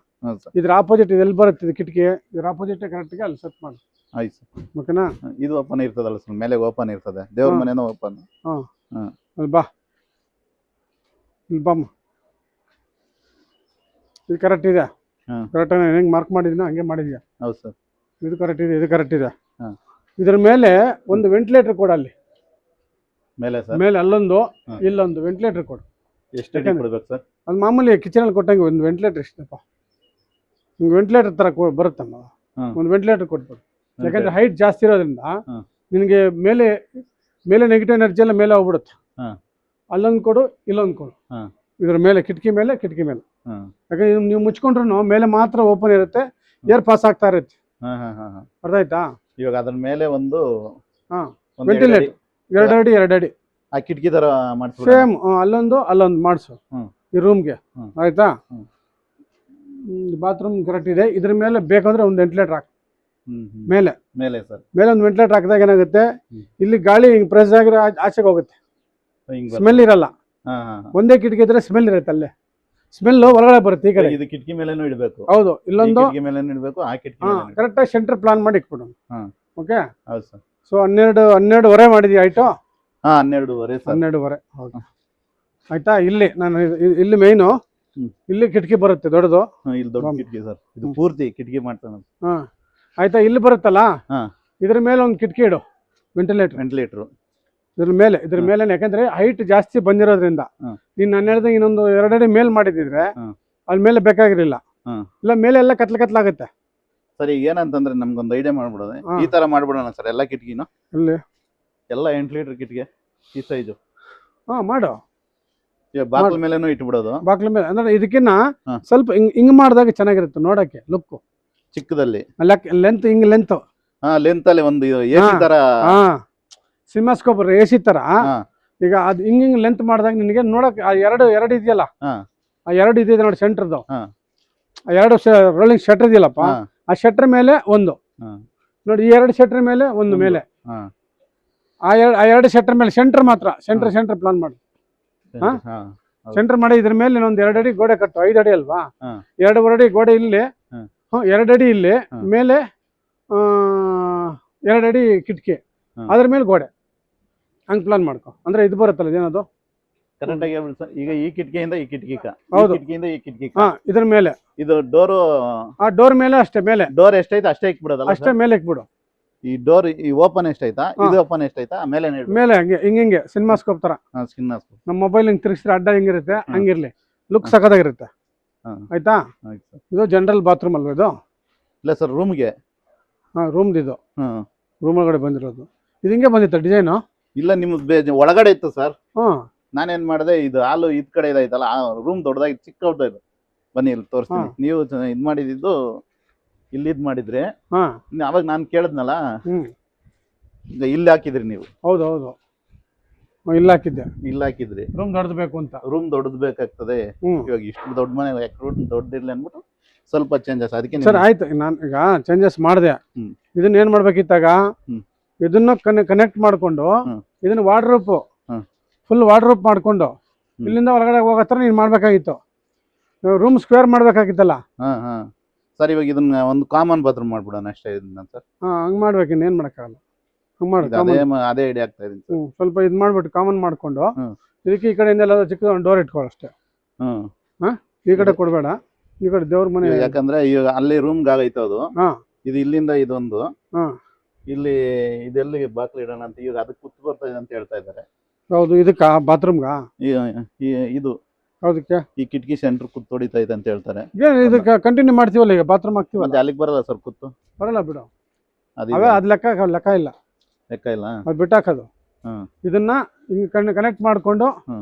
ಇದ್ರ ಆಪೋಸಿಟ್ ಇದು ಎಲ್ಲಿ ಬರುತ್ತೆ ಕಿಟಕಿ, ಇದ್ರ ಆಪೋಸಿಟ್ ಕರೆಕ್ಟ್ಗೆ ಅಲ್ಲಿ ಸೆಟ್ ಮಾಡಿ. ಆಯ್ತು ಸರ್. ಓಕೆನಾ? ಇದು ಓಪನ್ ಇರ್ತದಲ್ಲ ಸರ್, ಮೇಲೆ ಓಪನ್ ಇರ್ತದೆ. ದೇವ್ರ ಮನೆನೂ ಓಪನ್. ಅಲ್ಲಿ ಬಾ, ಇಲ್ಲಿ ಬಾಮ್ಮ. ಇದು ಕರೆಕ್ಟ್ ಇದೆ. ಕರೆಕ್ಟ್ ಹೆಂಗೆ ಮಾರ್ಕ್ ಮಾಡಿದ್ನೋ ಹಂಗೆ ಮಾಡಿದ್ಯಾ? ಹೌದು ಸರ್. ಇದು ಕರೆಕ್ಟ್ ಇದೆ, ಇದು ಕರೆಕ್ಟ್ ಇದೆ. ಇದ್ರ ಮೇಲೆ ಒಂದು ವೆಂಟಿಲೇಟರ್ ಕೊಡು. ಅಲ್ಲಿ ಮೇಲೆ ಅಲ್ಲೊಂದು, ಇಲ್ಲೊಂದು ವೆಂಟಿಲೇಟರ್ ಕೊಡು. ಎಷ್ಟು ಕೊಡ್ಬೇಕು ಸರ್? ಅದು ಮಾಮೂಲಿ ಕಿಚನಲ್ಲಿ ಕೊಟ್ಟಂಗೆ ಒಂದು ವೆಂಟಿಲೇಟರ್ ಎಷ್ಟಪ್ಪ, ಹಿಂಗೆ ವೆಂಟಿಲೇಟರ್ ಥರ ಬರುತ್ತಮ್ಮ. ಒಂದು ವೆಂಟಿಲೇಟರ್ ಕೊಟ್ಬಿಡು. ಯಾಕಂದ್ರೆ ಹೈಟ್ ಜಾಸ್ತಿ ಇರೋದ್ರಿಂದ ನಿನಗೆ ಮೇಲೆ ನೆಗೆಟಿವ್ ಎನರ್ಜಿ ಎಲ್ಲ ಮೇಲೆ ಹೋಗ್ಬಿಡುತ್ತೆ. ಅಲ್ಲೊಂದು ಕೊಡು, ಇಲ್ಲೊಂದು ಕೊಡು. ಇದ್ರ ಮೇಲೆ ಕಿಟಕಿ ಮೇಲೆ ಯಾಕಂದ್ರೆ ನೀವು ಮುಚ್ಕೊಂಡ್ರು ಮೇಲೆ ಮಾತ್ರ ಓಪನ್ ಇರುತ್ತೆ, ಏರ್ ಪಾಸ್ ಆಗ್ತಾ ಇರುತ್ತೆ. ಅರ್ಥ ಆಯ್ತಾ? ಇವಾಗ ಅದ್ರ ಮೇಲೆ ಒಂದು ವೆಂಟಿಲೇಟರ್ 2 ಅಡಿ ಆ ಕಿಟಕಿ ತರ ಸೇಮ್ ಅಲ್ಲೊಂದು ಮಾಡಿಸು ಈ ರೂಮ್ಗೆ. ಆಯ್ತಾ? ಬಾತ್ರೂಮ್ ಕರೆಕ್ಟ್ ಇದೆ. ಇದ್ರ ಮೇಲೆ ಬೇಕಂದ್ರೆ ಒಂದು ವೆಂಟಿಲೇಟರ್ ಹಾಕಿ ಮೇಲೆ ಒಂದು ವೆಂಟಿಲೇಟರ್ ಹಾಕಿದಾಗ ಏನಾಗುತ್ತೆ, ಇಲ್ಲಿ ಗಾಳಿ ಪ್ರೆಸ್ ಆಗಿರೋ ಆಚೆಗೆ ಹೋಗುತ್ತೆ, ಸ್ಮೆಲ್ ಇರಲ್ಲ. ಒಂದೇ ಕಿಟಕಿ ಇದ್ರೆ ಸ್ಮೆಲ್ ಇರುತ್ತೆ, ಅಲ್ಲೇ ಸ್ಮೆಲ್ ಹೊರಗಡೆ ಬರುತ್ತೆ. ಈ ಕಡೆ ಇದು ಕಿಟಕಿ ಮೇಲೇನೂ ಇಡಬೇಕು. ಹೌದು, ಇಲ್ಲೊಂದು ಮೇಲೇನೂ ಇಡಬೇಕು. ಆ ಕಿಟಕಿ ಕರೆಕ್ಟ್ ಆಗಿ ಸೆಂಟರ್ ಪ್ಲಾನ್ ಮಾಡಿ ಇಟ್ಬಿಡು. ಓಕೆ? ಹೌದು ಸರ್. ಸೊ 12:30 ಮಾಡಿದ್ಯಾ ಹೈಟು? 12:30 ಸರ್. 12:30. ಹೌದು, ಆಯ್ತಾ? ಇಲ್ಲಿ ನಾನು ಇಲ್ಲಿ ಮೇಯ್ನು, ಇಲ್ಲಿ ಕಿಟಕಿ ಬರುತ್ತೆ ದೊಡ್ಡದು. ಇಲ್ಲಿ ದೊಡ್ಡ ಕಿಟಕಿ ಸರ್. ಇದು ಪೂರ್ತಿ ಕಿಟಕಿ ಮಾಡ್ತಾನೆ. ಆಯ್ತಾ? ಇಲ್ಲಿ ಬರುತ್ತಲ್ಲ, ಇದ್ರ ಮೇಲೆ ಒಂದು ಕಿಟಕಿ ಇಡು, ವೆಂಟಿಲೇಟರ್. ಇದ್ರ ಮೇಲೆ ಯಾಕಂದ್ರೆ ಹೈಟ್ ಜಾಸ್ತಿ ಬಂದಿರೋದ್ರಿಂದ ನೀನ್ ನಾನು ಹೇಳ್ದೆ ಇನ್ನೊಂದು 2 ಅಡಿ ಮೇಲ್ ಮಾಡಿದಿದ್ರೆ ಅಲ್ಲಿ ಮೇಲೆ ಬೇಕಾಗಿರಲಿಲ್ಲ. ಇಲ್ಲ ಮೇಲೆ ಎಲ್ಲ ಕತ್ಲಾಗುತ್ತೆ. ಸರಿ, ಏನಂತಂದ್ರೆ ನಮ್ಗೊಂದು ಐಡಿಯಾ ಮಾಡ್ಬಿಡೋದು, ಈ ತರ ಮಾಡ್ಬಿಡೋಣ ಸರ್. ಎಲ್ಲ ಕಿಟಕಿನ ಎಲ್ಲ 8 ಲೀಟರ್ ಕಿಟಕಿ ಈ ಸೈಜು ಮಾಡು. ಬಾಕ್ಲ ಮೇಲೆನೂ ಇಟ್ಬಿಡೋದು. ಬಾಕ್ಲ ಮೇಲೆ ಅಂದ್ರೆ ಇದಕ್ಕಿನ್ನ ಸ್ವಲ್ಪ ಹಿಂಗ್ ಮಾಡಿದಾಗ ಚೆನ್ನಾಗಿರುತ್ತೆ ನೋಡಕ್ಕೆ, ಲುಕ್ ಚಿಕ್ಕದಲ್ಲಿ. ಲೆಂತ್ ಹಿಂಗ್ ಲೆಂತ್ ಅಲ್ಲಿ ಒಂದು ಎಸಿ ತರ, ಸಿನಿಮಾಸ್ಕೋಪ್ ಎಸಿ ತರ. ಈಗ ಅದು ಹಿಂಗ್ ಲೆಂತ್ ಮಾಡಿದಾಗ ನಿನಗೆ ನೋಡಕ್ ಎರಡು ಇದೆಯಲ್ಲ, ಆ 2 ಇದೆ ನೋಡಿ ಸೆಂಟರ್ದು, ಆ 2 ರೋಲಿಂಗ್ ಶಟರ್ ಇದೆಯಲ್ಲಪ್ಪ, ಆ ಶಟರ್ ಮೇಲೆ ಒಂದು ನೋಡಿ, ಈ 2 ಶಟರ್ ಮೇಲೆ ಒಂದು ಮೇಲೆ, ಆ 2 ಶಟರ್ ಮೇಲೆ ಸೆಂಟರ್ ಮಾತ್ರ, ಸೆಂಟರ್ ಪ್ಲಾನ್ ಮಾಡಿ. ಸೆಂಟರ್ ಮಾಡಿ ಇದ್ರ ಮೇಲೆ ಇನ್ನೊಂದು 2 ಅಡಿ ಗೋಡೆ ಕಟ್ಟು, 5 ಅಡಿ ಅಲ್ವಾ, ಹಾ. 2 ಅಡಿ ಗೋಡೆ ಇಲ್ಲಿ, ಹಾ. 2 ಅಡಿ ಇಲ್ಲಿ ಹಾ. ಮೇಲೆ 2 ಅಡಿ ಕಿಟಕಿ, ಹಾ. ಅದ್ರ ಮೇಲೆ ಗೋಡೆ ಹಂಗ್ ಪ್ಲಾನ್ ಮಾಡ್ಕೊ. ಅಂದ್ರೆ ಇದು ಬರುತ್ತಲ್ಲ ಇದೇನದು ಕರೆಕ್ಟ್ ಆಗಿ ಹೇಳ್ಬಿಡಿ ಸರ್. ಈಗ ಈ ಕಿಟಕಿಯಿಂದ ಈ ಕಿಟಕಿ, ಹೌದು. ಕಿಟಕಿಯಿಂದ ಈ ಕಿಟಕಿ, ಹಾ ಇದ್ರ ಮೇಲೆ ಇದು ಡೋರು, ಆ ಡೋರ್ ಮೇಲೆ ಅಷ್ಟೇ, ಮೇಲೆ ಡೋರ್ ಎಷ್ಟೈತೆ ಅಷ್ಟೇ ಇಕ್ಬಿಡೋದಲ್ಲ ಅಷ್ಟೇ ಮೇಲೆ ಇಕ್ಬಿಡು. ಈ ಡೋರ್ ಈ ಓಪನ್ ಎಷ್ಟೈತಾ, ಇದು ಓಪನ್ ಎಷ್ಟೈತಾ, ಮೇಲೆ ಮೇಲೆ ಹಂಗೆ ಹಿಂಗೆ ಸಿನಿಮಾಸ್ಕೋಪ್ ತರ ಸ್ಕಿನ್ ನಮ್ಮ ಮೊಬೈಲ್ ಹಿಂಗ್ ತಿರ್ಗಿಸಿದ್ರೆ ಅಡ್ಡ ಹಿಂಗಿರುತ್ತೆ, ಹಂಗಿರ್ಲಿ, ಲುಕ್ ಸಖತ್ತಾಗಿರುತ್ತೆ. ಆಯ್ತಾ, ಇದು ಜನರಲ್ ಬಾತ್ರೂಮ್ ಅಲ್ವಾ ಇದು? ಇಲ್ಲ ಸರ್, ರೂಮ್ಗೆ. ಹಾ ರೂಮ್ದು ಇದು, ರೂಮ್ ಒಳಗಡೆ ಬಂದಿರೋದು. ಇದು ಹಿಂಗೆ ಬಂದಿತ್ತು ಡಿಸೈನು? ಇಲ್ಲ ನಿಮ್ದು ಒಳಗಡೆ ಇತ್ತು ಸರ್. ಹ್ಮ್ ನಾನೇನ್ ಮಾಡಿದೆ, ಇದು ಹಾಲು ಇದ್ ಕಡೆ ಇದಾಯ್ತಲ್ಲ, ಆ ರೂಮ್ ದೊಡ್ಡದಾಗಿ ಚಿಕ್ಕದಾಯ್ತು. ಬನ್ನಿ ಇಲ್ಲಿ ತೋರಿಸ್ತೀನಿ. ನೀವು ಇದ್ ಮಾಡಿದ್ದು ಇಲ್ಲಿ ಇದ್ ಮಾಡಿದ್ರಿ, ಅವಾಗ ನಾನು ಕೇಳಿದ್ನಲ್ಲ, ಈಗ ಇಲ್ಲಿ ಹಾಕಿದ್ರಿ ನೀವು. ಹೌದು ಹೌದು, ಇಲ್ಲ ಹಾಕಿದ್ದೆ, ಇಲ್ಲಿ ಹಾಕಿದ್ರಿ. ರೂಮ್ ದೊಡ್ಡದು ಬೇಕು ಅಂತ. ರೂಮ್ ದೊಡ್ಡದು ಬೇಕಾಗ್ತದೆ. ಇವಾಗ ಇಷ್ಟು ದೊಡ್ಡ ಮನೆ ರೂಮ್ ದೊಡ್ಡದಿರ್ಲಿ ಅನ್ಬಿಟ್ಟು ಸ್ವಲ್ಪ ಚೇಂಜಸ್. ಅದಕ್ಕೆ ಸರ್ ಆಯ್ತು, ನಾನು ಈಗ ಚೇಂಜಸ್ ಮಾಡಿದೆ. ಇದನ್ನ ಏನ್ ಮಾಡ್ಬೇಕಿತ್ತಾಗ, ಇದನ್ನ ಕನೆಕ್ಟ್ ಮಾಡ್ಕೊಂಡು ಇದನ್ನ ವಾರ್ಡ್ರೋಪ್ ಫುಲ್ ವಾರ್ಡ್ರೋಪ್ ಮಾಡ್ಕೊಂಡು ಇಲ್ಲಿಂದ ಒಳಗಡೆ ಹೋಗೋ ಹತ್ರ ನೀನ್ ಮಾಡ್ಬೇಕಾಗಿತ್ತು. Room square ಮಾಡ್ಬೇಕಾಗಿತ್ತಲ್ಲ. ಸರ್ ಇವಾಗ ಇದನ್ನ ಒಂದು ಕಾಮನ್ ಬಾತ್ರೂಮ್ ಮಾಡ್ಬಿಡೋಣ ಅಷ್ಟೇ ಇದನ್ನ ಸರ್. ಹಂಗ್ ಮಾಡ್ಬೇಕು, ಇನ್ನೇನ್ ಮಾಡಕ್ಕಾಗಲ್ಲ. ಹಂಗ್ ಮಾಡಿ ಅದೇ ಐಡಿಯಾ ಆಗ್ತಾ ಇದೆ. ಸ್ವಲ್ಪ ಇದ್ ಮಾಡ್ಬಿಟ್ಟು ಕಾಮನ್ ಮಾಡ್ಕೊಂಡು ಇದಕ್ಕೆ ಈ ಕಡೆಯಿಂದ ಎಲ್ಲ ಚಿಕ್ಕ ಒಂದು ಡೋರ್ ಇಟ್ಕೊಳ್ಳೋ ಅಷ್ಟೇ. ಈ ಕಡೆ ಕೊಡ್ಬೇಡ, ಈ ಕಡೆ ದೇವ್ರ ಮನೆ. ಯಾಕಂದ್ರೆ ಈಗ ಅಲ್ಲಿ ರೂಮ್ ಆಗೈತೆ ಅದು. ಇದು ಇಲ್ಲಿಂದ ಇದೊಂದು, ಇಲ್ಲಿ ಇದೆಲ್ಲಿ ಬಾಕ್ಲು ಇಡೋಣ ಅಂತ ಈಗ ಅದಕ್ಕೆ ಕುತ್ತು ಬರ್ತಾ ಇದೆ ಅಂತ ಹೇಳ್ತಾ ಇದ್ದಾರೆ. ಹೌದು, ಇದಕ್ಕ ಬಾತ್ರೂಮ್ಗ ಇದು ಹೌದಕ್ಕೆ ಈ ಕಿಟಕಿ ಸೆಂಟರ್ ಕುತ್ತು ಹೊಡಿತಾ ಇದೆ ಅಂತ ಹೇಳ್ತಾರೆ. ಇದಕ್ಕೆ ಕಂಟಿನ್ಯೂ ಮಾಡ್ತೀವಲ್ಲ, ಈಗ ಬಾತ್ರೂಮ್ ಹಾಕ್ತಿವಲ್ಲ, ಅಲ್ಲಿಗೆ ಬರಲ್ಲ ಸರ್ ಕುತ್ತು? ಬರಲ್ಲ ಬಿಡು, ಅದ್ ಲೆಕ್ಕ ಇಲ್ಲ, ಲೆಕ್ಕ ಇಲ್ಲ, ಅದು ಬಿಟ್ಟಾಕೋದು. ಇದನ್ನ ಹಿಂಗ್ ಕನೆಕ್ಟ್ ಮಾಡ್ಕೊಂಡು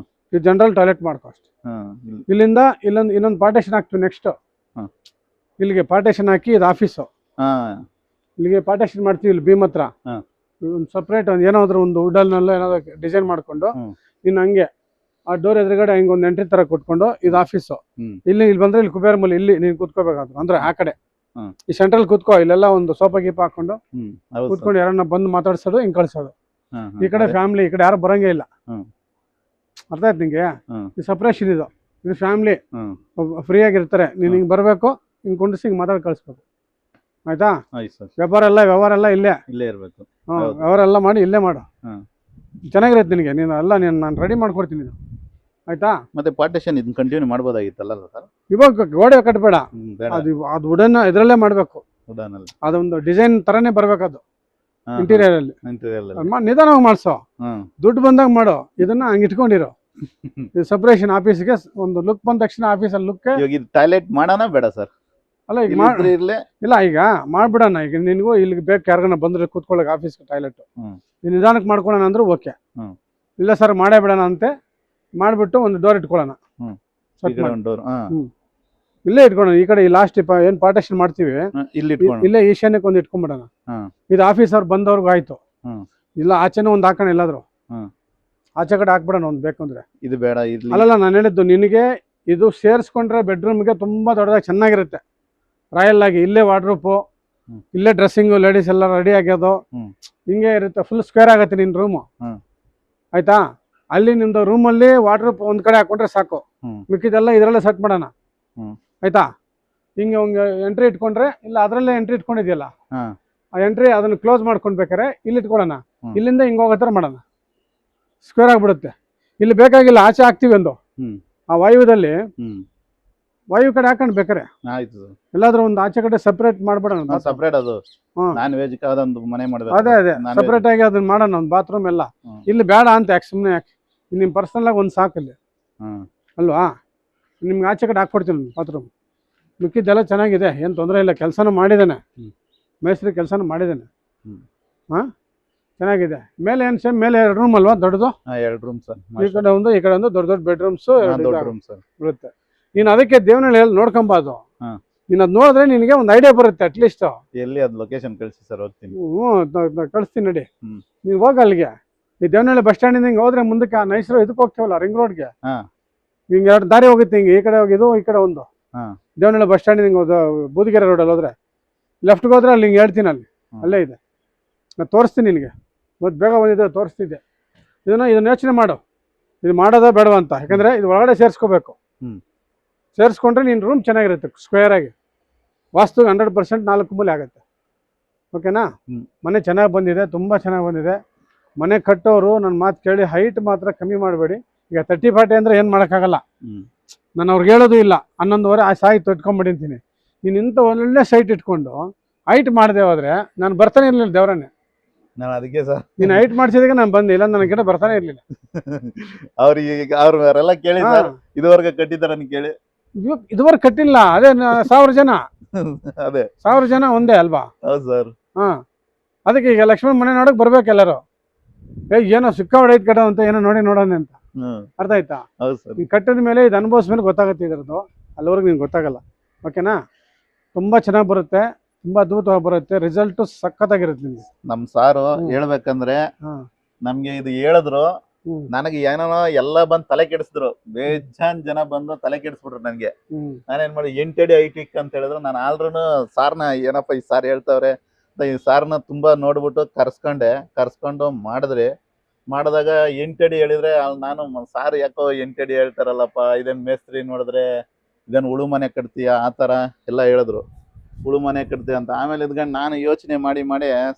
ಈ ಜನರಲ್ ಟಾಯ್ಲೆಟ್ ಮಾಡ್ಕೊ ಅಷ್ಟೇ. ಇಲ್ಲಿಂದ ಇನ್ನೊಂದು ಪಾರ್ಟೇಷನ್ ಹಾಕ್ತೀವಿ. ನೆಕ್ಸ್ಟ್ ಇಲ್ಲಿಗೆ ಪಾರ್ಟೇಷನ್ ಹಾಕಿ ಇದು ಆಫೀಸು, ಇಲ್ಲಿಗೆ ಪಾರ್ಟೇಷನ್ ಮಾಡ್ತೀವಿ. ಇಲ್ಲಿ ಭೀಮ್ ಹತ್ರ ಒಂದು ಸಪ್ರೇಟ್ ಒಂದು ಏನಾದ್ರು ಒಂದು ವುಡಲ್ನೆಲ್ಲ ಏನಾದ್ರು ಡಿಸೈನ್ ಮಾಡ್ಕೊಂಡು ಇನ್ನು ಹಂಗೆ ಆ ಡೋರ್ ಎದುರುಗಡೆ ಹಿಂಗೆ ಒಂದು ಎಂಟ್ರಿ ತರ ಕೊಟ್ಕೊಂಡು ಇದು ಆಫೀಸು. ಇಲ್ಲಿ ಬಂದ್ರೆ ಇಲ್ಲಿ ಕುಬೇರ ಮೂಲೆ, ಇಲ್ಲಿ ನೀನು ಕೂತ್ಕೋಬೇಕಾದ್ರು ಅಂದ್ರೆ ಆ ಕಡೆ ಈ ಸೆಂಟ್ರಲ್ ಕೂತ್ಕೋ. ಇಲ್ಲೆಲ್ಲ ಒಂದು ಸೋಫಾ ಗೀಪ ಹಾಕೊಂಡು ಕೂತ್ಕೊಂಡು ಯಾರನ್ನ ಬಂದು ಮಾತಾಡ್ಸೋದು, ಹಿಂಗ್ ಕಳ್ಸೋದು. ಈ ಕಡೆ ಫ್ಯಾಮಿಲಿ, ಈ ಕಡೆ ಯಾರು ಬರಂಗೇ ಇಲ್ಲ. ಅರ್ಥ ಆಯ್ತು ನಿಂಗೆ? ಈ ಸಪ್ರೇಷನ್ ಇದು ಫ್ಯಾಮಿಲಿ ಫ್ರೀ ಆಗಿರ್ತಾರೆ. ನೀನು ಹಿಂಗೆ ಬರಬೇಕು, ಹಿಂಗೆ ಕುಂಡಿಸಿ ಹಿಂಗೆ ಮಾತಾಡಿ ಕಳಿಸ್ಬೇಕು. ಆಯ್ತಾ? ವ್ಯವಹಾರ ಎಲ್ಲ ಇಲ್ಲೇ ಇರ್ಬೇಕು. ವ್ಯವಹಾರ ಎಲ್ಲ ಮಾಡಿ ಇಲ್ಲೇ ಮಾಡು, ಚೆನ್ನಾಗಿರುತ್ತೆ ನಿನಗೆ. ನೀನು ಎಲ್ಲ ನಾನು ರೆಡಿ ಮಾಡ್ಕೊಡ್ತೀನಿ ಇದು. ಆಯ್ತಾ? ಮತ್ತೆ ಪಾರ್ಟಿಷನ್ ಇದನ್ನ ಕಂಟಿನ್ಯೂ ಮಾಡ್ಬೋದಾಗಿತ್ತಲ್ಲ ಸರ್? ಇವಾಗ ಗೋಡೆ ಕಟ್ಟಬೇಡ, ಅದು ವುಡನ್ ಇದರಲ್ಲೇ ಮಾಡಬೇಕು. ಅದೊಂದು ಡಿಸೈನ್ ತರನೇ ಬರ್ಬೇಕದು ಇಂಟೀರಿಯರ್ ಅಲ್ಲಿ. ನಿಧಾನವಾಗಿ ಮಾಡ್ಸೋ, ದುಡ್ಡು ಬಂದಾಗ ಮಾಡೋ. ಇದನ್ನ ಹಂಗೆ ಇಟ್ಕೊಂಡಿರೋ ಸಪ್ರೇಷನ್ ಆಫೀಸ್ಗೆ ಒಂದು ಲುಕ್ ಬಂದ ತಕ್ಷಣ ಆಫೀಸಲ್ಲಿ ಲುಕ್. ಟಾಯ್ಲೆಟ್ ಮಾಡೋಣ ಬೇಡ ಸರ್? ಅಲ್ಲ ಈಗ ಇಲ್ಲ, ಈಗ ಮಾಡ್ಬಿಡೋಣ. ಈಗ ನಿನಗೂ ಇಲ್ಲಿಗೆ ಬೇಕು, ಯಾರಿಗಾನ ಬಂದ್ರೆ ಕೂತ್ಕೊಳ್ಳೋಕೆ ಆಫೀಸ್ಗೆ ಟಾಯ್ಲೆಟ್ ನಿಧಾನಕ್ಕೆ ಮಾಡ್ಕೊಳ್ಳೋಣ ಅಂದ್ರೆ ಓಕೆ. ಇಲ್ಲ ಸರ್ ಮಾಡೇ ಬಿಡೋಣ ಅಂತೆ ಮಾಡ್ಬಿಟ್ಟು ಒಂದು ಡೋರ್ ಇಟ್ಕೊಳ್ಳೋಣ. ಇಲ್ಲೇ ಇಟ್ಕೊಳ್ಳೋಣ. ಈ ಕಡೆ ಈ ಲಾಸ್ಟ್ ಏನ್ ಪಾರ್ಟಿಷನ್ ಮಾಡ್ತೀವಿ ಇಲ್ಲೇ ಈಶಾನ್ಯಕ್ಕೆ ಒಂದು ಇಟ್ಕೊಂಡ್ಬಿಡೋಣ. ಇದು ಆಫೀಸ್ ಅವ್ರು ಬಂದವ್ರಿಗೂ ಆಯ್ತು. ಇಲ್ಲ ಆಚೆನೂ ಒಂದು ಹಾಕೋಣ, ಎಲ್ಲಾದ್ರು ಆಚೆ ಕಡೆ ಹಾಕ್ಬಿಡೋಣ ಒಂದು ಬೇಕಂದ್ರೆ. ಇದು ಬೇಡ. ಅಲ್ಲಲ್ಲ, ನಾನು ಹೇಳಿದ್ದು ನಿನಗೆ ಇದು ಸೇರಿಸ್ಕೊಂಡ್ರೆ ಬೆಡ್ರೂಮ್ಗೆ ತುಂಬಾ ದೊಡ್ಡದಾಗಿ ಚೆನ್ನಾಗಿರುತ್ತೆ. ರಾಯಲ್ ಆಗಿ ಇಲ್ಲೇ ವಾರ್ಡ್ರೋಪು, ಇಲ್ಲೇ ಡ್ರೆಸ್ಸಿಂಗು, ಲೇಡೀಸ್ ಎಲ್ಲ ರೆಡಿ ಆಗ್ಯೋದು ಹಿಂಗೆ ಇರುತ್ತೆ. ಫುಲ್ ಸ್ಕ್ವೇರ್ ಆಗುತ್ತೆ ನಿನ್ ರೂಮು. ಆಯ್ತಾ? ಅಲ್ಲಿ ನಿಮ್ದು ರೂಮಲ್ಲಿ ವಾರ್ಡ್ರೋಪ್ ಒಂದ್ ಕಡೆ ಹಾಕೊಂಡ್ರೆ ಸಾಕು, ಮಿಕ್ಕಿದೆಲ್ಲ ಇದರಲ್ಲೇ ಸೆಟ್ ಮಾಡೋಣ. ಆಯ್ತಾ? ಹಿಂಗೆ ಎಂಟ್ರಿ ಇಟ್ಕೊಂಡ್ರೆ, ಇಲ್ಲ ಅದರಲ್ಲೇ ಎಂಟ್ರಿ ಇಟ್ಕೊಂಡಿದ್ಯಲ್ಲ, ಆ ಎಂಟ್ರಿ ಅದನ್ನ ಕ್ಲೋಸ್ ಮಾಡ್ಕೊಂಡ್ ಬೇಕಾರೆ ಇಲ್ಲಿ ಇಟ್ಕೊಳ್ಳೋಣ. ಇಲ್ಲಿಂದ ಹಿಂಗೆ ಹೋಗೋ ಥರ ಮಾಡೋಣ, ಸ್ಕ್ವೇರ್ ಆಗ್ಬಿಡುತ್ತೆ. ಇಲ್ಲಿ ಬೇಕಾಗಿಲ್ಲ, ಆಚೆ ಹಾಕ್ತಿವಿ ಒಂದು ಆ ವಾಯುದಲ್ಲಿ, ವಾಯು ಕಡೆ ಹಾಕೊಂಡ್ ಬೇಕಾರೆ ಎಲ್ಲಾದ್ರೂ ಒಂದು ಆಚೆ ಕಡೆ ಸಪರೇಟ್ ಮಾಡ್ಬಿಡೋಣ. ಸಪರೇಟ್ ಅದು ನಾನ್ ವೆಜ್ ಒಂದು ಮನೆ ಮಾಡಬೇಕು. ಅದೇ ಸಪರೇಟ್ ಆಗಿ ಅದನ್ನ ಮಾಡೋಣ, ಒಂದು ಬಾತ್ರೂಮ್ ಎಲ್ಲ. ಇಲ್ಲಿ ಬೇಡ ಅಂತ ಯಾಕೆ ಸುಮ್ಮನೆ, ಯಾಕೆ ನಿಮ್ ಪರ್ಸನಲ್ ಆಗಿ ಒಂದು ಸಾಕಲ್ಲಿ ಅಲ್ವಾ? ನಿಮ್ಗೆ ಆಚೆ ಕಡೆ ಹಾಕ್ಕೊಡ್ತೀನಿ ಬಾತ್ರೂಮ್. ಮಿಕ್ಕಿದ್ದೆಲ್ಲ ಚೆನ್ನಾಗಿದೆ, ಏನ್ ತೊಂದರೆ ಇಲ್ಲ. ಕೆಲಸನೂ ಮಾಡಿದ್ದೇನೆ, ಮೇಸ್ತ್ರಿ ಕೆಲಸನೂ ಮಾಡಿದ್ದೇನೆ. ಚೆನ್ನಾಗಿದೆ. ಮೇಲೆ ಏನ್ ಸೇಮ್ ಮೇಲೆ 2 ರೂಮ್ ಅಲ್ವಾ? ದೊಡ್ಡದು 2 ರೂಮ್ ಸರ್. ಈ ಕಡೆ ಒಂದು, ಈ ಕಡೆ ಒಂದು, ದೊಡ್ಡ ಬೆಡ್ರೂಮ್ಸ್ ಬರುತ್ತೆ. ನೀನ್ ಅದಕ್ಕೆ ದೇವನಹಳ್ಳಿ ನೋಡ್ಕೊಂಬಾದು. ನೀನ್ ಅದ್ ನೋಡಿದ್ರೆ ನಿನಗೆ ಒಂದು ಐಡಿಯಾ ಬರುತ್ತೆ ಅಟ್ಲೀಸ್ಟ್. ಎಲ್ಲಿ ಅದು ಲೊಕೇಶನ್ ಕಳಿಸಿ ಸರ್, ಹೋಗ್ತೀನಿ. ಕಳಿಸ್ತೀನಿ ನಡಿ. ನೀವ್ ಹೋಗ ಅಲ್ಲಿಗೆ. ಈ ದೇವನಹಳ್ಳಿ ಬಸ್ ಸ್ಟ್ಯಾಂಡ್ ಇಂದ ಹಿಂಗೆ ಹೋದ್ರೆ ಮುಂದಕ್ಕೆ ನೈಸರು ಇದಕ್ಕೆ ಹೋಗ್ತೇವಲ್ಲ, ರಿಂಗ್ ರೋಡ್ಗೆ. ಹಿಂಗೆ 2 ದಾರಿ ಹೋಗುತ್ತೆ. ಹಿಂಗೆ ಈ ಕಡೆ ಹೋಗಿದ್ದು, ಈ ಕಡೆ ಒಂದು. ದೇವನಹಳ್ಳಿ ಬಸ್ ಸ್ಟ್ಯಾಂಡ್ ಹಿಂಗೆ ಬೂದಿಗೆರೆ ರೋಡಲ್ಲಿ ಹೋದ್ರೆ ಲೆಫ್ಟ್ಗೆ ಹೋದ್ರೆ ಅಲ್ಲಿ ಹಿಂಗೆ ಹೇಳ್ತೀನಿ, ಅಲ್ಲೇ ಇದೆ. ನಾನು ತೋರಿಸ್ತೀನಿ ನಿನಗೆ. ಮತ್ತೆ ಬೇಗ ಬಂದಿದ್ದೆ ತೋರಿಸ್ತಿದ್ದೆ. ಇದನ್ನ ಯೋಚನೆ ಮಾಡು. ಇದು ಮಾಡೋದ ಬೇಡವಾ ಅಂತ. ಯಾಕಂದ್ರೆ ಇದು ಒಳಗಡೆ ಸೇರಿಸ್ಕೋಬೇಕು. ಹ್ಮ್. ಸೇರಿಸ್ಕೊಂಡ್ರೆ ನಿನ್ನ ರೂಮ್ ಚೆನ್ನಾಗಿರುತ್ತೆ ಸ್ಕ್ವೇರ್ ಆಗಿ. ವಾಸ್ತು 100% 4 ಮೂಲೆ ಆಗುತ್ತೆ. ಓಕೆನಾ? ಮನೆ ಚೆನ್ನಾಗಿ ಬಂದಿದೆ, ತುಂಬ ಚೆನ್ನಾಗಿ ಬಂದಿದೆ. ಮನೆ ಕಟ್ಟೋರು ನನ್ನ ಮಾತು ಕೇಳಿ ಹೈಟ್ ಮಾತ್ರ ಕಮ್ಮಿ ಮಾಡಬೇಡಿ. ಈಗ 30-40 ಅಂದರೆ ಏನು ಮಾಡೋಕ್ಕಾಗಲ್ಲ. ನಾನು ಅವ್ರಿಗೆ ಹೇಳೋದು ಇಲ್ಲ. 11:15 ಆ ಸಾಯಿತು ಇಟ್ಕೊಂಬಿಡಿ ಅಂತೀನಿ. ನೀನು ಇಂಥ ಒಳ್ಳೆ ಸೈಟ್ ಇಟ್ಕೊಂಡು ಹೈಟ್ ಮಾಡದೆ ಹೋದರೆ ನಾನು ಬರ್ತಾನೆ ಇರಲಿಲ್ಲ ದೇವರನ್ನೇ. ನಾನು ಅದಕ್ಕೆ ಸರ್ ನೀನು ಹೈಟ್ ಮಾಡಿಸಿದಾಗ ನಾನು ಬಂದೆ, ಇಲ್ಲ ನನ್ನ ಗಿಡ ಬರ್ತಾನೆ ಇರಲಿಲ್ಲ. ಅವ್ರೆಲ್ಲ ಕೇಳಿ ಸರ್ ಇದುವರೆಗೆ ಕಟ್ಟಿದಾರ ಕೇಳಿ. ಇದುವರೆಗೆ ಕಟ್ಟಿಲ್ಲ. ಅದೇ 1000 ಜನ ಅದೇ 1000 ಜನ ಒಂದೇ ಅಲ್ವಾ? ಹೌದು ಸರ್. ಅದಕ್ಕೆ ಈಗ ಲಕ್ಷ್ಮಣ್ ಮನೆ ನೋಡಕ್ ಬರ್ಬೇಕು ಎಲ್ಲರೂ. ಏನೋ ಸಿಕ್ಕಾಪಟ್ಟೆ ಹೈಟ್ ಕಟ್ಟೋ ಅಂತ ಏನೋ ನೋಡೋಣ ಅಂತ. ಅರ್ಥ ಆಯ್ತಾ? ಹೌದು ಸರ್. ನೀನು ಕಟ್ಟಿದ ಮೇಲೆ ಇದು ಅನುಭವಿಸ್ ಮೇಲೆ ಗೊತ್ತಾಗುತ್ತೆ ಇದ್ರದ್ದು. ಅಲ್ಲಿವರೆಗೆ ನಿನ್ಗೆ ಗೊತ್ತಾಗಲ್ಲ. ಓಕೆನಾ? ತುಂಬ ಚೆನ್ನಾಗಿ ಬರುತ್ತೆ, ತುಂಬ ಅದ್ಭುತವಾಗಿ ಬರುತ್ತೆ. ರಿಸಲ್ಟು ಸಖತ್ತಾಗಿರುತ್ತೆ ನಿಮ್ಗೆ. ನಮ್ ಸಾರು ಹೇಳ್ಬೇಕಂದ್ರೆ ನಮ್ಗೆ ಇದು ಹೇಳಿದ್ರು, ನನಗೆ ಏನೋ ಎಲ್ಲ ಬಂದು ತಲೆ ಕೆಡಿಸಿದ್ರು. ಬೇಜಾನ್ ಜನ ಬಂದು ತಲೆ ಕೆಡಿಸ್ಬಿಟ್ರು ನನಗೆ. ನಾನೇನ್ ಮಾಡಿ 8 ಅಡಿ ಹೈಟ್ ಅಂತ ಹೇಳಿದ್ರು. ನಾನು ಆಲ್ರೂ ಸಾರ್ನ ಏನಪ್ಪ ಈ ಸಾರ್ ಹೇಳ್ತವ್ರೆ ಈ ಸಾರ್ನ ತುಂಬಾ ನೋಡ್ಬಿಟ್ಟು ಕರ್ಸ್ಕೊಂಡು ಮಾಡಿದಾಗ 8 ಅಡಿ ಹೇಳಿದ್ರೆ ನಾನು ಸಾರ್ ಯಾಕೋ 8 ಅಡಿ ಹೇಳ್ತಾರಲ್ಲಪ್ಪ, ಇದೇನ್ ಮೇಸ್ತ್ರಿ ನೋಡಿದ್ರೆ ಇದೇನು ಉಳು ಮನೆ ಕಟ್ತೀಯ ಆ ಥರ ಎಲ್ಲ ಹೇಳಿದ್ರು. ಉಳು ಮನೆ ಕಟ್ತೀಯ ಅಂತ. ಆಮೇಲೆ ಇದ್ಕೊಂಡು ನಾನು ಯೋಚನೆ ಮಾಡಿ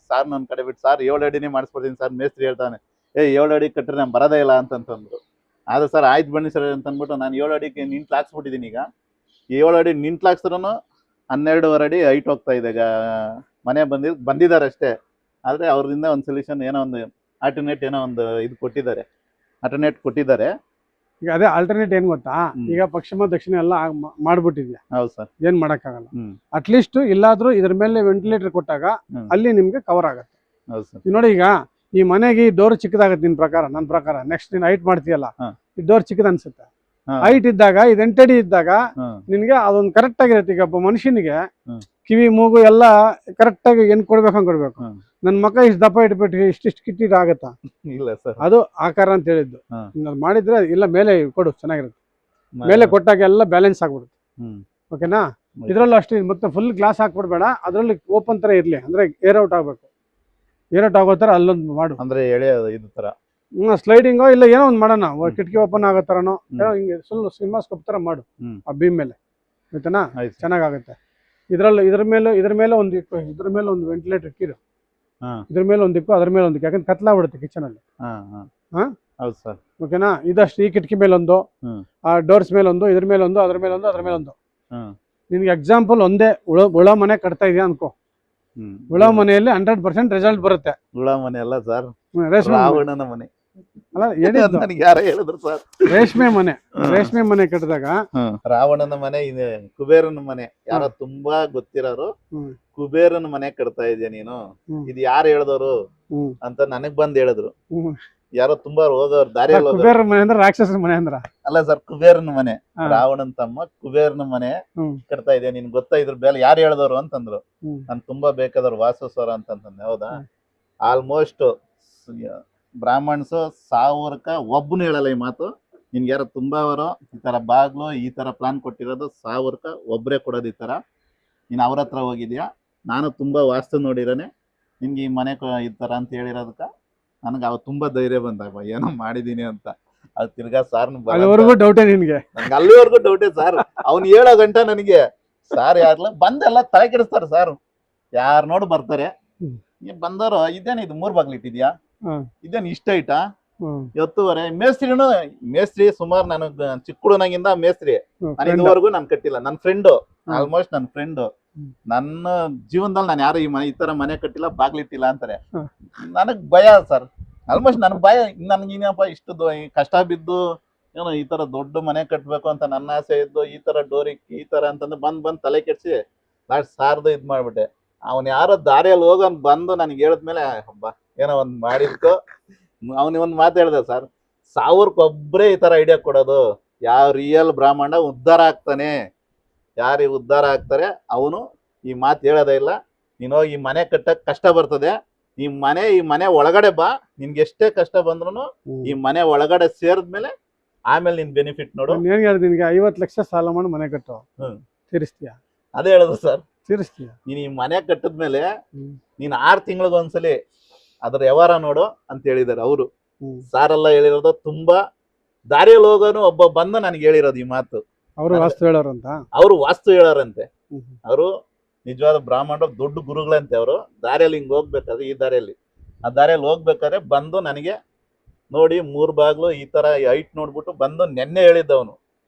ಸಾರ್ ನನ್ನ ಕಡೆ ಬಿಟ್ಟು, ಸಾರ್ 7 ಅಡಿನೇ ಮಾಡಿಸ್ಕೊಡ್ತೀನಿ ಸಾರ್, ಮೇಸ್ತ್ರಿ ಹೇಳ್ತಾನೆ. 7 ಅಡಿ ಕಟ್ಟರೆ ನಾನು ಬರೋದೇ ಇಲ್ಲ ಅಂತಂದ್ರು. ಆದ್ರೆ ಸರ್ ಆಯ್ತು ಬನ್ನಿ ಸರ್ ಅಂತ ಅಂದ್ಬಿಟ್ಟು ನಾನು 7 ಅಡಿಗೆ ನಿಂತ್ಲಾಕ್ಸ್ಬಿಟ್ಟಿದ್ದೀನಿ. ಈಗ 7 ಅಡಿ ನಿಂತ್ಲಾಕ್ಸ್ರು 12.5 ಅಡಿ ಹೈಟ್ ಹೋಗ್ತಾ ಇದೆ. ಈಗ ಮನೆ ಬಂದಿದ್ದಾರೆ ಅಷ್ಟೇ. ಆದರೆ ಅವ್ರಿಂದ ಒಂದು ಸೊಲ್ಯೂಷನ್ ಏನೋ ಒಂದು ಆಲ್ಟರ್ನೇಟ್ ಏನೋ ಒಂದು ಇದು ಕೊಟ್ಟಿದ್ದಾರೆ. ಈಗ ಅದೇ ಆಲ್ಟರ್ನೇಟ್ ಏನ್ ಗೊತ್ತಾ? ಈಗ ಪಶ್ಚಿಮ ದಕ್ಷಿಣ ಎಲ್ಲ ಮಾಡ್ಬಿಟ್ಟಿದ್ಯಾ. ಹೌದು ಸರ್. ಏನ್ ಮಾಡಕ್ಕಾಗಲ್ಲ. ಅಟ್ಲೀಸ್ಟ್ ಇಲ್ಲಾದ್ರೂ ಇದ್ರ ಮೇಲೆ ವೆಂಟಿಲೇಟರ್ ಕೊಟ್ಟಾಗ ಅಲ್ಲಿ ನಿಮ್ಗೆ ಕವರ್ ಆಗುತ್ತೆ. ಹೌದು ಸರ್. ನೋಡಿ ಈಗ ಈ ಮನೆಗೆ ಈ ಡೋರ್ ಚಿಕ್ಕದಾಗತ್ತೆ ನಿನ್ ಪ್ರಕಾರ. ನನ್ನ ಪ್ರಕಾರ ನೆಕ್ಸ್ಟ್ ನೀನ್ ಹೈಟ್ ಮಾಡ್ತೀಯಲ್ಲ, ಈ ಡೋರ್ ಚಿಕ್ಕದ ಅನ್ಸುತ್ತೆ. ಹೈಟ್ ಇದ್ದಾಗ ಇದು 8 ಅಡಿ ಇದ್ದಾಗ ನಿನ್ಗೆ ಅದೊಂದು ಕರೆಕ್ಟ್ ಆಗಿರುತ್ತೆ. ಈಗ ಒಬ್ಬ ಮನುಷ್ಯನಿಗೆ ಕಿವಿ ಮೂಗು ಎಲ್ಲ ಕರೆಕ್ಟ್ ಆಗಿ ಏನ್ ಕೊಡ್ಬೇಕಂಗ್ ಕೊಡ್ಬೇಕು. ನನ್ ಮಕ್ಕ ಇಷ್ಟು ದಪ್ಪ ಇಟ್ಬಿಟ್ಟು ಇಷ್ಟಿಷ್ಟು ಕಿಟ್ಟಿಟ್ ಆಗತ್ತಾ? ಇಲ್ಲ ಸರ್. ಅದು ಆಕಾರ ಅಂತ ಹೇಳಿದ್ದು. ಮಾಡಿದ್ರೆ ಇಲ್ಲ ಮೇಲೆ ಕೊಡು, ಚೆನ್ನಾಗಿರುತ್ತೆ. ಮೇಲೆ ಕೊಟ್ಟಾಗ ಎಲ್ಲ ಬ್ಯಾಲೆನ್ಸ್ ಆಗ್ಬಿಡುತ್ತೆ. ಓಕೆನಾ? ಇದ್ರಲ್ಲೂ ಅಷ್ಟೇ. ಮತ್ತೆ ಫುಲ್ ಗ್ಲಾಸ್ ಹಾಕ್ಬಿಡ್ಬೇಡ, ಅದ್ರಲ್ಲಿ ಓಪನ್ ತರ ಇರ್ಲಿ. ಅಂದ್ರೆ ಏರ್ ಔಟ್ ಆಗ್ಬೇಕು. ಏರ್ ಔಟ್ ಆಗೋ ತರ ಅಲ್ಲೊಂದು ಮಾಡು. ಅಂದ್ರೆ ಇದು ತರ ಸ್ಲೈಡಿಂಗೋ ಇಲ್ಲ ಏನೋ ಒಂದು ಮಾಡೋಣ. ಕಿಟಕಿ ಓಪನ್ ಆಗೋ ತರನೋ ಹಿಂಗೆ ಫುಲ್ ಸಿನಿಮಾಸ್ಕೋಪ್ ತರ ಮಾಡು ಆ ಬೀಮ್ ಮೇಲೆ. ಆಯ್ತಾನಾ? ಚೆನ್ನಾಗಾಗುತ್ತೆ. ಇದ್ರ ಮೇಲೆ ಒಂದು ವೆಂಟಿಲೇಟರ್ ಇಕ್ಕಿರು. ಇದ್ರ ಮೇಲೆ ಒಂದು ಇಕ್ಕು, ಅದ್ರ ಮೇಲೆ ಒಂದು, ಯಾಕಂದ್ರೆ ಕತ್ಲಾಗ್ಬಿಡುತ್ತೆ ಕಿಚನ್ ಅಲ್ಲಿ. ಓಕೆನಾ? ಇದಷ್ಟು ಈ ಕಿಟಕಿ ಮೇಲೊಂದು, ಆ ಡೋರ್ಸ್ ಮೇಲೊಂದು, ಇದ್ರ ಮೇಲೊಂದು, ಅದ್ರ ಮೇಲೊಂದು, ಅದ್ರ ಮೇಲೊಂದು. ನಿನ್ಗೆ ಎಕ್ಸಾಂಪಲ್ ಒಂದೇ ಉಳ ಮನೆ ಕಟ್ತಾ ಇದೆಯಾ ಅನ್ಕೋ. ಉಳ ಮನೆಯಲ್ಲಿ 100% ರಿಸಲ್ಟ್ ಬರುತ್ತೆ. ಉಳ ಮನೆ ಅಲ್ಲ ಸರ್, ರಾವಣನ ಮನೆ. ಯಾರ ಹೇಳಿದ್ರು ಸರ್? ರೇಷ್ಮೆ ಮನೆ ಕಟ್ಟಿದಾಗ ರಾವಣನ ಮನೆ, ಕುಬೇರನ ಮನೆ. ಯಾರೋ ತುಂಬಾ ಗೊತ್ತಿರೋರು ಕುಬೇರನ ಮನೆ ಕಟ್ತಾ ಇದೆಯಾ ನೀನು, ಇದು ಯಾರು ಹೇಳಿದವರು ಅಂತ ನನಗ್ ಬಂದ್ ಹೇಳಿದ್ರು. ಯಾರೋ ತುಂಬಾ ಹೋದವ್ರು ದಾರಿಯಲ್ಲಿ. ಕುಬೇರನ ಮನೆ ಅಂದ್ರೆ ರಾಕ್ಷಸನ ಮನೆ ಅಂದ್ರ ಅಲ್ಲ ಸರ್, ಕುಬೇರನ ಮನೆ. ರಾವಣನ್ ತಮ್ಮ ಕುಬೇರನ ಮನೆ ಕಟ್ತಾ ಇದೆಯಾ ನಿನ್ ಗೊತ್ತಾ, ಇದ್ರ ಬೇಲೆ ಯಾರು ಹೇಳಿದವರು ಅಂತಂದ್ರು. ನನ್ ತುಂಬಾ ಬೇಕಾದವ್ರು ವಾಸುಸ್ವರ ಅಂತಂತಂದೆ. ಹೌದಾ? ಆಲ್ಮೋಸ್ಟ್ ಬ್ರಾಹ್ಮಣ್ಸ್ 1000ಕ್ಕೆ ಒಬ್ಬನು ಹೇಳಲ್ಲ ಈ ಮಾತು. ನಿನ್ಗೆ ಯಾರು ತುಂಬಾ ಅವರು ಈ ತರ ಬಾಗ್ಲು ಈ ತರ ಪ್ಲಾನ್ ಕೊಟ್ಟಿರೋದು 1000ಕ್ಕೆ ಒಬ್ಬರೇ ಕೊಡೋದು ಈ ತರ. ನೀನ್ ಅವ್ರ ಹತ್ರ ಹೋಗಿದ್ಯಾ. ನಾನು ತುಂಬಾ ವಾಸ್ತು ನೋಡಿರೋನೆ. ನಿನ್ಗೆ ಈ ಮನೆ ಈ ತರ ಅಂತ ಹೇಳಿರೋದಕ್ಕ ನನಗೆ ಅವ್ ತುಂಬಾ ಧೈರ್ಯ ಬಂದಾಗ ಏನೋ ಮಾಡಿದೀನಿ ಅಂತ. ಅದು ತಿರ್ಗಾ ಸಾರ್ ಡೌಟೇ ನಿನ್ಗೆ? ನನ್ಗೆ ಅಲ್ಲಿವರೆಗೂ ಡೌಟೇ ಸರ್. ಅವ್ನು ಹೇಳೋ ಗಂಟ ನನಗೆ ಸಾರ್ ಯಾರಲ್ಲ ಬಂದೆಲ್ಲ ತಲೆ ಕೆಡಿಸ್ತಾರೆ ಸಾರ್. ಯಾರು ನೋಡು ಬರ್ತಾರೆ. ಬಂದವರು ಇದೇನು ಇದು 3 ಬಾಗ್ಲು ಇಟ್ಟಿದ್ಯಾ, ಇದೇನು ಇಷ್ಟ ಐಟಾ, 7.5 ಮೇಸ್ತ್ರಿ ಸುಮಾರು ನನಗ್ ಚಿಕ್ಕ ಹುಡುಗನಾಗಿಂದ ಮೇಸ್ತ್ರಿ. ನಾನು ಇದುವರೆಗೂ ನಾನು ಕಟ್ಟಿಲ್ಲ. ನನ್ನ ಫ್ರೆಂಡು, ಆಲ್ಮೋಸ್ಟ್ ನನ್ನ ಫ್ರೆಂಡು, ನನ್ನ ಜೀವನದಲ್ಲಿ ನಾನು ಯಾರು ಈ ತರ ಮನೆ ಕಟ್ಟಿಲ್ಲ, ಬಾಗ್ಲಿಟ್ಟಿಲ್ಲ ಅಂತಾರೆ. ನನಗ್ ಭಯ ಸರ್. ಆಲ್ಮೋಸ್ಟ್ ನನ್ ಭಯ. ನನ್ಗಿನಪ್ಪ ಇಷ್ಟು ಕಷ್ಟ ಬಿದ್ದು ಏನೋ ಈ ತರ ದೊಡ್ಡ ಮನೆ ಕಟ್ಬೇಕು ಅಂತ ನನ್ನ ಆಸೆ ಇದ್ದು, ಈ ತರ ಡೋರಿಗೆ ಈ ತರ ಅಂತಂದ್ರೆ ಬಂದ್ ತಲೆ ಕೆಡ್ಸಿ ಲಾಸ್ಟ್ ಸಾರ್ದು ಇದ್ ಮಾಡ್ಬಿಟ್ಟೆ. ಅವ್ನು ಯಾರೋ ದಾರಿಯಲ್ಲಿ ಹೋಗೋನ್ ಬಂದು ನನಗೆ ಹೇಳಿದ್ಮೇಲೆ ಹಬ್ಬ ಏನೋ ಒಂದ್ ಮಾಡಿದ್ಕೋ. ಅವನಿಗೆ ಒಂದ್ ಮಾತು ಹೇಳ್ದೆ ಸರ್, 1000ಕ್ಕೊಬ್ಬರೇ ಈ ತರ ಐಡಿಯಾ ಕೊಡೋದು. ಯಾವ ರಿಯಲ್ ಬ್ರಾಹ್ಮಣ ಉದ್ಧಾರ ಆಗ್ತಾನೆ, ಯಾರಿಗೆ ಉದ್ಧಾರ ಆಗ್ತಾರೆ ಅವನು ಈ ಮಾತು ಹೇಳೋದೇ ಇಲ್ಲ. ನೀನು ಹೋಗಿ ಈ ಮನೆ ಕಟ್ಟಕ್ ಕಷ್ಟ ಬರ್ತದೆ, ಈ ಮನೆ ಒಳಗಡೆ ಬಾ. ನಿನ್ಗೆ ಎಷ್ಟೇ ಕಷ್ಟ ಬಂದ್ರು ಈ ಮನೆ ಒಳಗಡೆ ಸೇರಿದ್ಮೇಲೆ ಆಮೇಲೆ ನಿನ್ ಬೆನಿಫಿಟ್ ನೋಡು. ಏನ್ ಹೇಳ್ದೆ ನಿನ್ಗೆ? 50 ಲಕ್ಷ ಸಾಲ ಮಾಡಿ ಮನೆ ಕಟ್ಟು, ತೀರಿಸ್ತೀಯ? ಅದೇ ಹೇಳುದು ಸರ್, ತೀರಿಸ್ತೀಯ. ನೀನ್ ಈ ಮನೆ ಕಟ್ಟಿದ್ಮೇಲೆ ನೀನ್ 6 ತಿಂಗಳಿಗೊಂದ್ಸಲಿ ಅದ್ರ ವ್ಯವಹಾರ ನೋಡು ಅಂತ ಹೇಳಿದಾರೆ ಅವರು. ಸಾರೆಲ್ಲ ಹೇಳಿರೋದು ತುಂಬಾ ದಾರಿಯಲ್ಲಿ ಹೋಗೋನು ಒಬ್ಬ ಬಂದು ನನಗೆ ಹೇಳಿರೋದು ಈ ಮಾತು. ಅವರು ವಾಸ್ತು ಹೇಳೋರು ಅಂತ. ಅವರು ವಾಸ್ತು ಹೇಳೋರಂತೆ. ಹ್ಮ್. ಅವರು ನಿಜವಾದ ಬ್ರಾಹ್ಮಣರು, ದೊಡ್ಡ ಗುರುಗಳಂತೆ. ಅವರು ದಾರಿಯಲ್ಲಿ ಹಿಂಗ್ ಹೋಗ್ಬೇಕಾದ್ರೆ, ಈ ದಾರಿಯಲ್ಲಿ ಆ ದಾರಿಯಲ್ಲಿ ಹೋಗ್ಬೇಕಾದ್ರೆ ಬಂದು ನನಗೆ ನೋಡಿ 3 ಬಾಗ್ಲು ಈ ತರ ಹೈಟ್ ನೋಡ್ಬಿಟ್ಟು ಬಂದು ನೆನ್ನೆ ಹೇಳಿದ್ದವನು.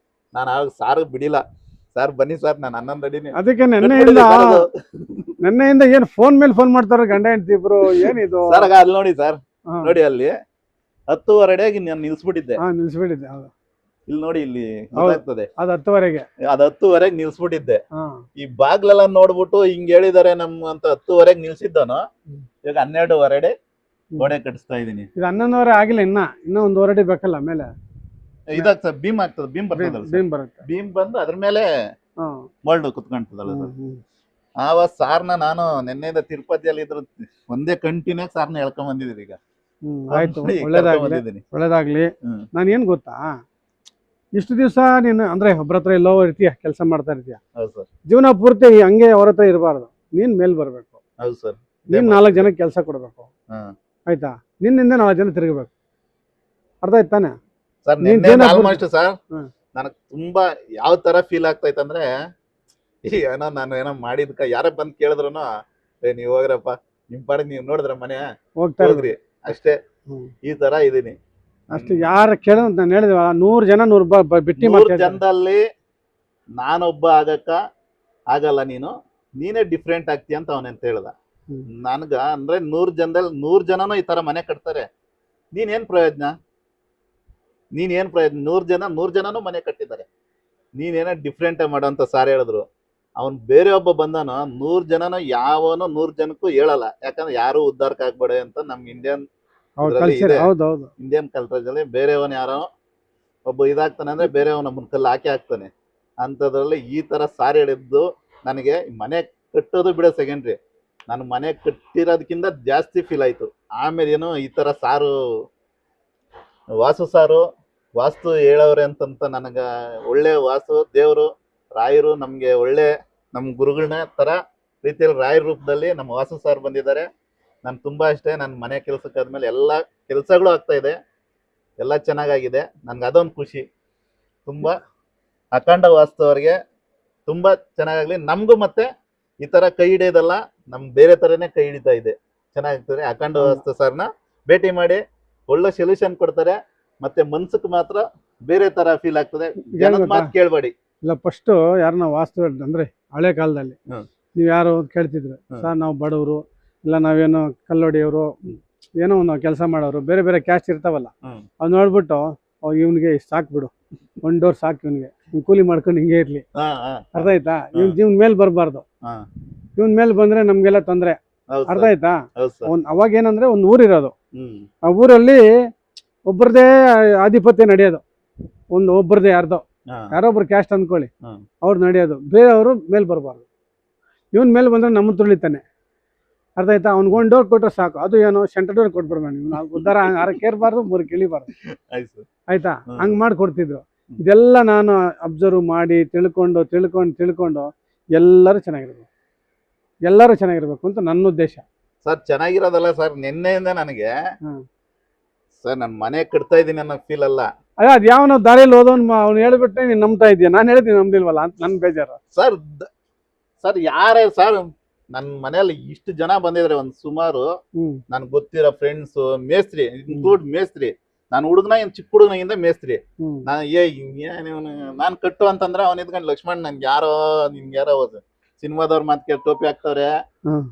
ನಾನು ಆಗ ಸಾರ್ ಬಿಡಿಲ್ಲ, ಸರ್ ಬನ್ನಿ ಸರ್ ನಾನು 11 ಅಡಿನೇ ಅದಕ್ಕೆ ನೆನ್ನೆಯಿಂದ ಏನ್ ಫೋನ್ ಮೇಲೆ ಫೋನ್ ಮಾಡ್ತಾರ ಗಂಡ ಹೆಂಡತಿ ಇಬ್ರು, ಏನಿದು ಸರ್. ಅಲ್ಲಿ ನೋಡಿ ಸರ್, ನೋಡಿ ಅಲ್ಲಿ 10:15 ಅಡಿಗೆ ನಾನು ನಿಲ್ಸ್ಬಿಟ್ಟಿದ್ದೆ. ನಿಲ್ಸ್ಬಿಟ್ಟಿದ್ದೆ. ಇಲ್ಲಿ ನೋಡಿ, ಇಲ್ಲಿ ಗೊತ್ತಾಗ್ತದೆ ಅದು 10:00 ಅದು 10:30 ನಿಲ್ಸ್ಬಿಟ್ಟಿದ್ದೆ. ಈ ಬಾಗ್ಲೆಲ್ಲ ನೋಡ್ಬಿಟ್ಟು ಹಿಂಗ್ ಹೇಳಿದಾರೆ ಅಂತ 10:30 ನಿಲ್ಸಿದ್ದನು. ಈಗ 12:15 ಗೋಡೆ ಕಟ್ಟಿಸ್ತಾ ಇದೀನಿ. ಇದು 11:30 ಆಗಿಲ್ಲ, ಇನ್ನೂ 1 ಅಡಿ ಬೇಕಲ್ಲ ಮೇಲೆ. ಇದಾಗ್ತದೆ, ಬೀಮ್ ಆಗ್ತದೆ, ಬೀಮ್ ಬರ್ತದಲ್ಲ, ಬೀಮ್ ಬರುತ್ತೆ. ಬೀಮ್ ಬಂದು ಅದ್ರ ಮೇಲೆ ಮೋಲ್ಡ್ ಕುತ್ಕೊಂತದಲ್ಲ ಸರ್. ಆವಾಗ ಸಾರ್ನ ನಾನು ನೆನ್ನೆಯಿಂದ ತಿರುಪತಿಯಲ್ಲಿ ಇದ್ರ ಒಂದೇ ಕಂಟಿನ್ಯೂ ಸಾರ್ನ ಹೇಳ್ಕೊಂಡ್ ಬಂದಿದ್ದೀನಿ. ಈಗ ಆಯ್ತು, ಒಳ್ಳೇದಾಗ್ಲಿ. ನಾನು ಏನ್ ಗೊತ್ತಾ, ಇಷ್ಟು ದಿವಸ ನೀನು ಅಂದ್ರೆ ಒಬ್ರ ಹತ್ರ ಎಲ್ಲೋ ಇರ್ತೀಯ, ಕೆಲಸ ಮಾಡ್ತಾ ಇರ್ತೀಯ. ಹೌದು ಸರ್. ಜೀವನ ಪೂರ್ತಿ ಹಂಗೆ ಅವ್ರ ಹತ್ರ ಇರಬಾರ್ದು. ನೀನ್ ಮೇಲ್ ಬರ್ಬೇಕು. ಹೌದು ಸರ್. ನೀನ್ 4 ಜನಕ್ಕೆ ಕೆಲಸ ಕೊಡ್ಬೇಕು. ಆಯ್ತಾ? ನಿನ್ನಿಂದ 4 ಜನ ತಿರುಗಬೇಕು. ಅರ್ಥ ಆಯ್ತು ತಾನೆ ಸರ್? ಆಲ್ಮೋಸ್ಟ್ ಸರ್ ನನಗೆ ತುಂಬಾ ಯಾವ ತರ ಫೀಲ್ ಆಗ್ತೈತೆ ಅಂದ್ರೆ, ಏನೋ ನಾನು ಏನೋ ಮಾಡಿದ್ಕ ಯಾರ ಬಂದ್ ಕೇಳಿದ್ರು ನೀವ್ ಹೋಗ್ರಪ್ಪ ನಿಮ್ ಪಾಡಿಗೆ ನೀವ್ ನೋಡಿದ್ರ ಮನೆ ಹೋಗ್ರಿ ಅಷ್ಟೇ, ಈ ತರ ಇದೀನಿ ಅಷ್ಟು. ಯಾರ ಕೇಳ ನಾನು ಹೇಳಿದ್ವ 100 ಜನ 100 ಬಿಟ್ಟಿ 100 ಜನದಲ್ಲಿ ನಾನೊಬ್ಬ ಆಗಲ್ಲ, ನೀನೇ ಡಿಫ್ರೆಂಟ್ ಆಗ್ತೀಯ ಅಂತ ಅವನೆಂತ ಹೇಳ್ದ. ನನ್ಗ ಅಂದ್ರೆ 100 ಜನದಲ್ಲಿ 100 ಜನನು ಈ ತರ ಮನೆ ಕಟ್ತಾರೆ, ನೀನೇನ್ ಪ್ರಯೋಜನ? 100 ಜನನು ಮನೆ ಕಟ್ಟಿದ್ದಾರೆ, ನೀನೇನೋ ಡಿಫ್ರೆಂಟ್ ಮಾಡೋ ಅಂತ ಸಾರ್ ಹೇಳಿದ್ರು. ಅವ್ನ್ ಬೇರೆ ಒಬ್ಬ ಬಂದನು 100 ಜನನು ಯಾವನು 100 ಜನಕ್ಕೂ ಹೇಳಲ್ಲ. ಯಾಕಂದ್ರೆ ಯಾರು ಉದ್ಧಾರಕ್ಕೆ ಆಗ್ಬೇಡ ಅಂತ ನಮ್ ಇಂಡಿಯನ್ ಕಲ್ಚರ್ ಅಲ್ಲಿ ಬೇರೆಯವನ್ ಯಾರೋ ಒಬ್ಬ ಇದಾಗ್ತಾನೆ ಅಂದ್ರೆ ಬೇರೆಯವನ ಮುನ್ಕಲ್ಲಿ ಹಾಕಿ ಹಾಕ್ತಾನೆ. ಅಂತದ್ರಲ್ಲಿ ಈ ತರ ಸಾರ್ ಹೇಳಿದ್ದು ನನಗೆ ಮನೆ ಕಟ್ಟೋದು ಬಿಡೋ ಸೆಕೆಂಡ್ರಿ, ನಾನು ಮನೆ ಕಟ್ಟಿರೋದಕ್ಕಿಂತ ಜಾಸ್ತಿ ಫೀಲ್ ಆಯ್ತು. ಆಮೇಲೆ ಏನು ಈ ತರ ಸಾರು ವಾಸ್ತು ಹೇಳವ್ರೆ ಅಂತಂತ ನನಗ ಒಳ್ಳೆ ವಾಸ್ತು ದೇವರು ರಾಯರು ನಮ್ಗೆ ಒಳ್ಳೆ ನಮ್ ಗುರುಗಳನ್ನ ತರ ರೀತಿಯಲ್ಲಿ ರಾಯರ ರೂಪದಲ್ಲಿ ನಮ್ಮ ವಾಸು ಸಾರ್ ಬಂದಿದ್ದಾರೆ. ನಾನು ತುಂಬಾ ಅಷ್ಟೇ, ನನ್ನ ಮನೆ ಕೆಲ್ಸಕ್ಕೆ ಆದ್ಮೇಲೆ ಎಲ್ಲ ಕೆಲಸಗಳು ಆಗ್ತಾ ಇದೆ, ಎಲ್ಲ ಚೆನ್ನಾಗಾಗಿದೆ. ನನ್ಗೆ ಅದೊಂದು ಖುಷಿ. ತುಂಬಾ ಅಖಂಡ ವಾಸ್ತು ಅವ್ರಿಗೆ ತುಂಬಾ ಚೆನ್ನಾಗಾಗ್ಲಿ. ನಮಗೂ ಮತ್ತೆ ಈ ತರ ಕೈ ಹಿಡಿಯೋದಲ್ಲ, ನಮ್ ಬೇರೆ ತರನೇ ಕೈ ಹಿಡಿತಾ ಇದೆ, ಚೆನ್ನಾಗಿರ್ತಾರೆ. ಅಖಂಡ ವಾಸ್ತು ಸರ್ನ ಭೇಟಿ ಮಾಡಿ ಒಳ್ಳೆ ಸೊಲ್ಯೂಷನ್ ಕೊಡ್ತಾರೆ. ಮತ್ತೆ ಮನ್ಸಕ್ಕೆ ಮಾತ್ರ ಬೇರೆ ತರ ಫೀಲ್ ಆಗ್ತದೆ. ಜನದ ಮಾತು ಕೇಳಬೇಡಿ. ಇಲ್ಲ, ಫಸ್ಟ್ ಯಾರನ್ನ ವಾಸ್ತು ಅಂದ್ರೆ ಹಳೆ ಕಾಲದಲ್ಲಿ ನೀವು ಯಾರು ಕೇಳ್ತಿದ್ರು, ಸರ್ ನಾವು ಬಡವರು, ಇಲ್ಲ ನಾವೇನೋ ಕಲ್ಲೊಡಿಯವರು, ಏನೋ ನಾವು ಕೆಲಸ ಮಾಡೋರು, ಬೇರೆ ಬೇರೆ ಕ್ಯಾಸ್ಟ್ ಇರ್ತಾವಲ್ಲ, ಅವ್ ನೋಡ್ಬಿಟ್ಟು ಇವ್ನಿಗೆ ಸಾಕ್ಬಿಡು, 1 ಡೋರ್ ಸಾಕು, ಇವ್ನಿಗೆ ಕೂಲಿ ಮಾಡ್ಕೊಂಡು ಹಿಂಗೆ ಇರ್ಲಿ. ಅರ್ಥ ಆಯ್ತಾ? ಇವ್ನ ಮೇಲೆ ಬರಬಾರ್ದು. ಇವ್ನ ಮೇಲೆ ಬಂದ್ರೆ ನಮ್ಗೆಲ್ಲ ತೊಂದ್ರೆ. ಅರ್ಥ ಆಯ್ತಾ? ಅವಾಗ ಏನಂದ್ರೆ ಒಂದು ಊರಿರೋದು, ಆ ಊರಲ್ಲಿ ಒಬ್ಬರದೇ ಆಧಿಪತ್ಯ ನಡೆಯೋದು, ಒಬ್ಬರದೇ ಯಾರೊಬ್ರು ಕ್ಯಾಸ್ಟ್ ಅಂದ್ಕೊಳ್ಳಿ, ಅವ್ರು ನಡೆಯೋದು, ಬೇರೆಯವರು ಮೇಲ್ ಬರಬಾರ್ದು. ಇವನ್ ಮೇಲೆ ಬಂದ್ರೆ ನಮ್ಮ ತುಳಿತಾನೆ. ಅರ್ಥ ಆಯ್ತಾ? ಅವ್ನಿಗೆ 1 ಡೋರ್ ಕೊಟ್ಟರೆ ಸಾಕು. ಅದು ಏನು ಸೆಂಟರ್ ಡೋರ್ ಕೊಟ್ಬಿಡ್ಬೇಡ ನೀವು, ನಾವು ಉದ್ದಾರ 6 ಕೇರ್ಬಾರ್ದು 3 ಕಿಳಿಬಾರ್ದು. ಆಯ್ತಾ? ಹಂಗೆ ಮಾಡಿಕೊಡ್ತಿದ್ರು. ಇದೆಲ್ಲ ನಾನು ಅಬ್ಸರ್ವ್ ಮಾಡಿ ತಿಳ್ಕೊಂಡು ಎಲ್ಲರೂ ಚೆನ್ನಾಗಿರ್ಬೇಕು ಅಂತ ನನ್ನ ಉದ್ದೇಶ. ಸರ್ ಚೆನ್ನಾಗಿರೋದಲ್ಲ ಸರ್, ನಿನ್ನೆಯಿಂದ ನನಗೆ ಸರ್ ನನ್ನ ಮನೆ ಕಟ್ತಾ ಇದ್ದೀನಿ ಅನ್ನೋ ಫೀಲ್ ಅಲ್ಲ. ಅದ್ ಯಾವ ದಾರಿಯಲ್ಲಿ ಅವ್ನು ಹೇಳ್ಬಿಟ್ಟೆ ನೀನ್ ನಂಬ್ತಾ ಇದೀಯ, ನಾನು ಹೇಳಿದ್ದೀನಿ ನಂಬ್ದಿಲ್ವಲ್ಲ ಅಂತ ನನ್ ಬೇಜಾರು. ಸರ್ ಯಾರೇ ಸರ್, ನನ್ನ ಮನೆಯಲ್ಲಿ ಇಷ್ಟು ಜನ ಬಂದಿದ್ರೆ ಒಂದು ಸುಮಾರು ನನ್ಗೆ ಗೊತ್ತಿರೋ ಫ್ರೆಂಡ್ಸ್, ಮೇಸ್ತ್ರಿ ಇನ್ಕ್ಲೂಡ್ ಮೇಸ್ತ್ರಿ. ನಾನು ಹುಡುಗನ ಚಿಕ್ಕ ಹುಡುಗನಿಂದ ಮೇಸ್ತ್ರಿ. ನಾನು ಕಟ್ಟು ಅಂತಂದ್ರೆ ಅವ್ನ ಇದ್ಕೊಂಡು ಲಕ್ಷ್ಮಣ್ ನಿನ್ಗೆ ಯಾರೋ ಸಿನಿಮಾದವ್ರ ಮಾತು ಕೇಳಿ ಟೋಪಿ ಹಾಕ್ತವ್ರೆ,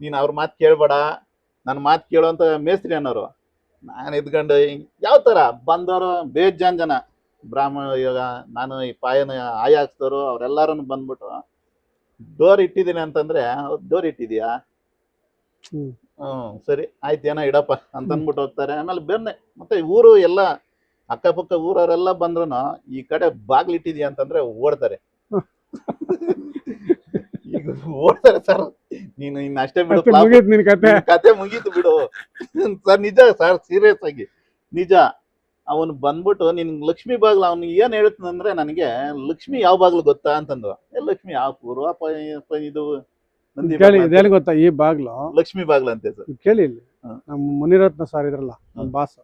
ನೀನ್ ಅವ್ರ ಮಾತು ಕೇಳ್ಬೇಡ, ನನ್ನ ಮಾತು ಕೇಳುವಂತ ಮೇಸ್ತ್ರಿ ಅನ್ನೋರು. ನಾನು ಇದ್ಕೊಂಡು ಯಾವ ತರ ಬಂದವರು ಬೇಜಾನ್ ಜನ ಬ್ರಾಹ್ಮಣ. ಇವಾಗ ನಾನು ಈ ಪಾಯನ ಆಯ ಹಾಕ್ಸ್ತವ್ರು ಅವ್ರೆಲ್ಲಾರು ಬಂದ್ಬಿಟ್ಟು ಡೋರ್ ಇಟ್ಟಿದ್ದೀನಿ ಅಂತಂದ್ರೆ, ಡೋರ್ ಇಟ್ಟಿದ್ಯಾ? ಸರಿ ಆಯ್ತು, ಏನೋ ಇಡಪ್ಪ ಅಂತ ಅಂದ್ಬಿಟ್ಟು ಹೋಗ್ತಾರೆ. ಆಮೇಲೆ ಬೇರೆ ಮತ್ತೆ ಊರು ಎಲ್ಲ ಅಕ್ಕಪಕ್ಕ ಊರವರೆಲ್ಲ ಬಂದ್ರು ಈ ಕಡೆ ಬಾಗ್ಲು ಇಟ್ಟಿದ್ಯಾ ಅಂತಂದ್ರೆ ಓಡ್ತಾರೆ. ಈಗ ಓಡ್ತಾರೆ ಸರ್, ನೀನು ಇನ್ನು ಅಷ್ಟೇ ಬಿಡು, ಕತೆ ಮುಗೀತು ಬಿಡು ಸರ್. ನಿಜ ಸರ್, ಸೀರಿಯಸ್ ಆಗಿ ನಿಜ. ಅವನು ಬಂದ್ಬಿಟ್ಟು ನಿನ್ ಲಕ್ಷ್ಮಿ ಬಾಗ್ಲು, ಅವ್ನು ಏನ್ ಹೇಳ್ತಾನಂದ್ರೆ, ನನಗೆ ಲಕ್ಷ್ಮಿ ಯಾವ ಬಾಗ್ಲು ಗೊತ್ತಾ ಅಂತಂದು. ಲಕ್ಷ್ಮಿ ಯಾವ ಪೂರ್ವ ಇದು ಗೊತ್ತಾ ಈ ಬಾಗ್ಲು? ಲಕ್ಷ್ಮಿ ಬಾಗ್ಲು ಅಂತೆ ಸರ್. ಕೇಳಿ, ನಮ್ಮ ಮುನಿರತ್ನ ಸಾರ್ ಇದ್ರಲ್ಲ ನಮ್ಮ ಬಾಸ್,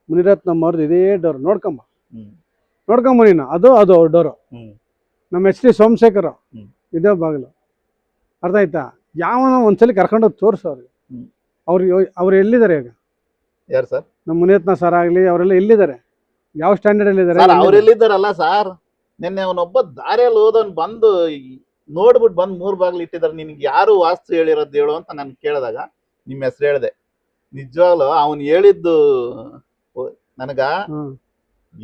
ಮುನಿರತ್ನಂ ಅವ್ರದ್ದು ಇದೇ ಡೋರ್ ನೋಡ್ಕೊಂಬ. ನೋಡ್ಕೊಂಬ ನೀನು ಅದು ಅವ್ರ ಡೋರು. ಹ್ಮ್ ನಮ್ಮ ಎಚ್ ಡಿ ಸೋಮಶೇಖರ್ ಹ್ಮ್. ಇದೇ ಬಾಗಿಲು. ಅರ್ಥ ಆಯ್ತಾ? ಯಾವನ ಒಂದ್ಸಲಿ ಕರ್ಕೊಂಡೋಗಿ ತೋರಿಸು ಅವ್ರಿಗೆ. ಹ್ಮ್. ಅವ್ರು ಎಲ್ಲಿದ್ದಾರೆ ಈಗ? ಯಾರು ಸರ್? ನಮ್ಮ ಮುನಿಯತ್ನ ಸರ್ ಆಗಲಿ ಅವರೆಲ್ಲ ಎಲ್ಲಿದ್ದಾರೆ? ಯಾವ ಸ್ಟ್ಯಾಂಡರ್ಡ್ ಅಲ್ಲಿ ಇದ್ದಾರೆ? ಸರ್ ಅವ್ರೆಲ್ಲಿದ್ದಾರಲ್ಲ ಸರ್, ನಿನ್ನೆ ಅವನೊಬ್ಬ ದಾರಿಯಲ್ಲಿ ಹೋದವನ್ ಬಂದು ನೋಡ್ಬಿಟ್ಟು ಬಂದು 3 ಬಾಗ್ಲು ಇಟ್ಟಿದ್ದಾರೆ. ನಿನ್ಗೆ ಯಾರು ವಾಸ್ತು ಹೇಳಿರೋದು ಹೇಳು ಅಂತ ನಾನು ಕೇಳಿದಾಗ ನಿಮ್ಮ ಹೆಸರು ಹೇಳಿದೆ. ನಿಜವಾಗ್ಲು ಅವ್ನು ಹೇಳಿದ್ದು ನನಗ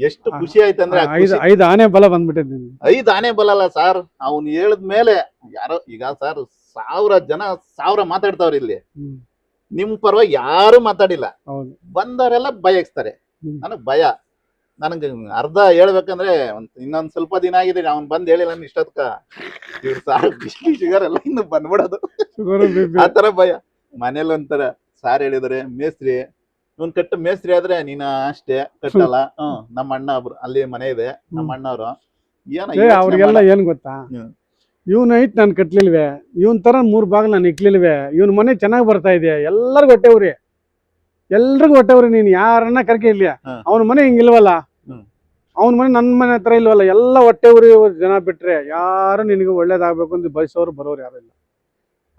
ಎಷ್ಟು ಖುಷಿ ಆಯ್ತಂದ್ರೆ ಆ ಖುಷಿ. 5 ಆನೆ ಬಲ ಬಂದ್ಬಿಟ್ಟಿದ್ದೀನಿ. 5 ಆನೆ ಬಲಲ್ಲ ಸರ್, ಅವ್ನು ಹೇಳಿದ್ಮೇಲೆ ಯಾರೋ ಈಗ ಸರ್ 1000 ಜನ 1000 ಮಾತಾಡ್ತಾವ್ರಿ ಇಲ್ಲಿ. ನಿಮ್ ಪರವಾಗಿ ಯಾರು ಮಾತಾಡಿಲ್ಲ. ಹೌದು. ಬಂದವರೆಲ್ಲ ಭಯಸ್ತಾರೆ. ನನಗ್ ಭಯ. ನನಗೆ ಅರ್ಧ ಹೇಳ್ಬೇಕಂದ್ರೆ ಇನ್ನೊಂದ್ ಸ್ವಲ್ಪ ದಿನ ಆಗಿದೆ ಅವ್ನ್ ಬಂದ್ ಹೇಳಿಲ್ಲ ಇಷ್ಟೊತ್ಕ ಇವ್ರು ಸಾರ್ ಬಿಸಿ ಶುಗರ್ ಎಲ್ಲ ಇನ್ನು ಬಂದ್ಬಿಡೋದು ಆತರ ಭಯ. ಮನೇಲಿ ಒಂಥರ ಸಾರ್ ಹೇಳಿದಾರೆ ಮೇಸ್ತ್ರಿ ಇವ್ನ್ ಕಟ್ಟ ಮೇಸ್ತ್ರಿ ಆದ್ರೆ ನೀನ ಅಷ್ಟೇ ಕಟ್ಟಲ್ಲ. ನಮ್ಮ ಅಣ್ಣ ಒಬ್ರು ಅಲ್ಲಿ ಮನೆ ಇದೆ, ನಮ್ಮ ಅಣ್ಣವ್ರು ಅವ್ರಿಗೆಲ್ಲ ಏನ್ ಗೊತ್ತಾ, ಇವನ್ ಐತ್ ನಾನ್ ಕಟ್ಲಿಲ್ವೇ, ಇವನ್ ತರ 3 ಬಾಗಿಲು ನಾನು ಇಕ್ಲಿಲ್ವೇ, ಇವನ್ ಮನೆ ಚೆನ್ನಾಗಿ ಬರ್ತಾ ಇದೆ, ಎಲ್ಲರಿಗೂ ಹೊಟ್ಟೆವ್ರಿ, ಎಲ್ರಿಗೂ ಹೊಟ್ಟೆವ್ರಿ. ನೀನ್ ಯಾರನ್ನ ಕರ್ಕೆ ಇಲ್ಯ, ಅವನ ಮನೆ ಹಿಂಗಿಲ್ವಲ್ಲ, ಅವನ ಮನೆ ನನ್ನ ಮನೆ ಹತ್ರ ಇಲ್ವಲ್ಲ, ಎಲ್ಲ ಹೊಟ್ಟೆವ್ರಿ ಜನ ಬಿಟ್ರೆ ಯಾರು ನಿನಗೆ ಒಳ್ಳೇದಾಗ್ಬೇಕು ಅಂತ ಬಯಸೋರು ಬರೋರು ಯಾರು ಇಲ್ಲ.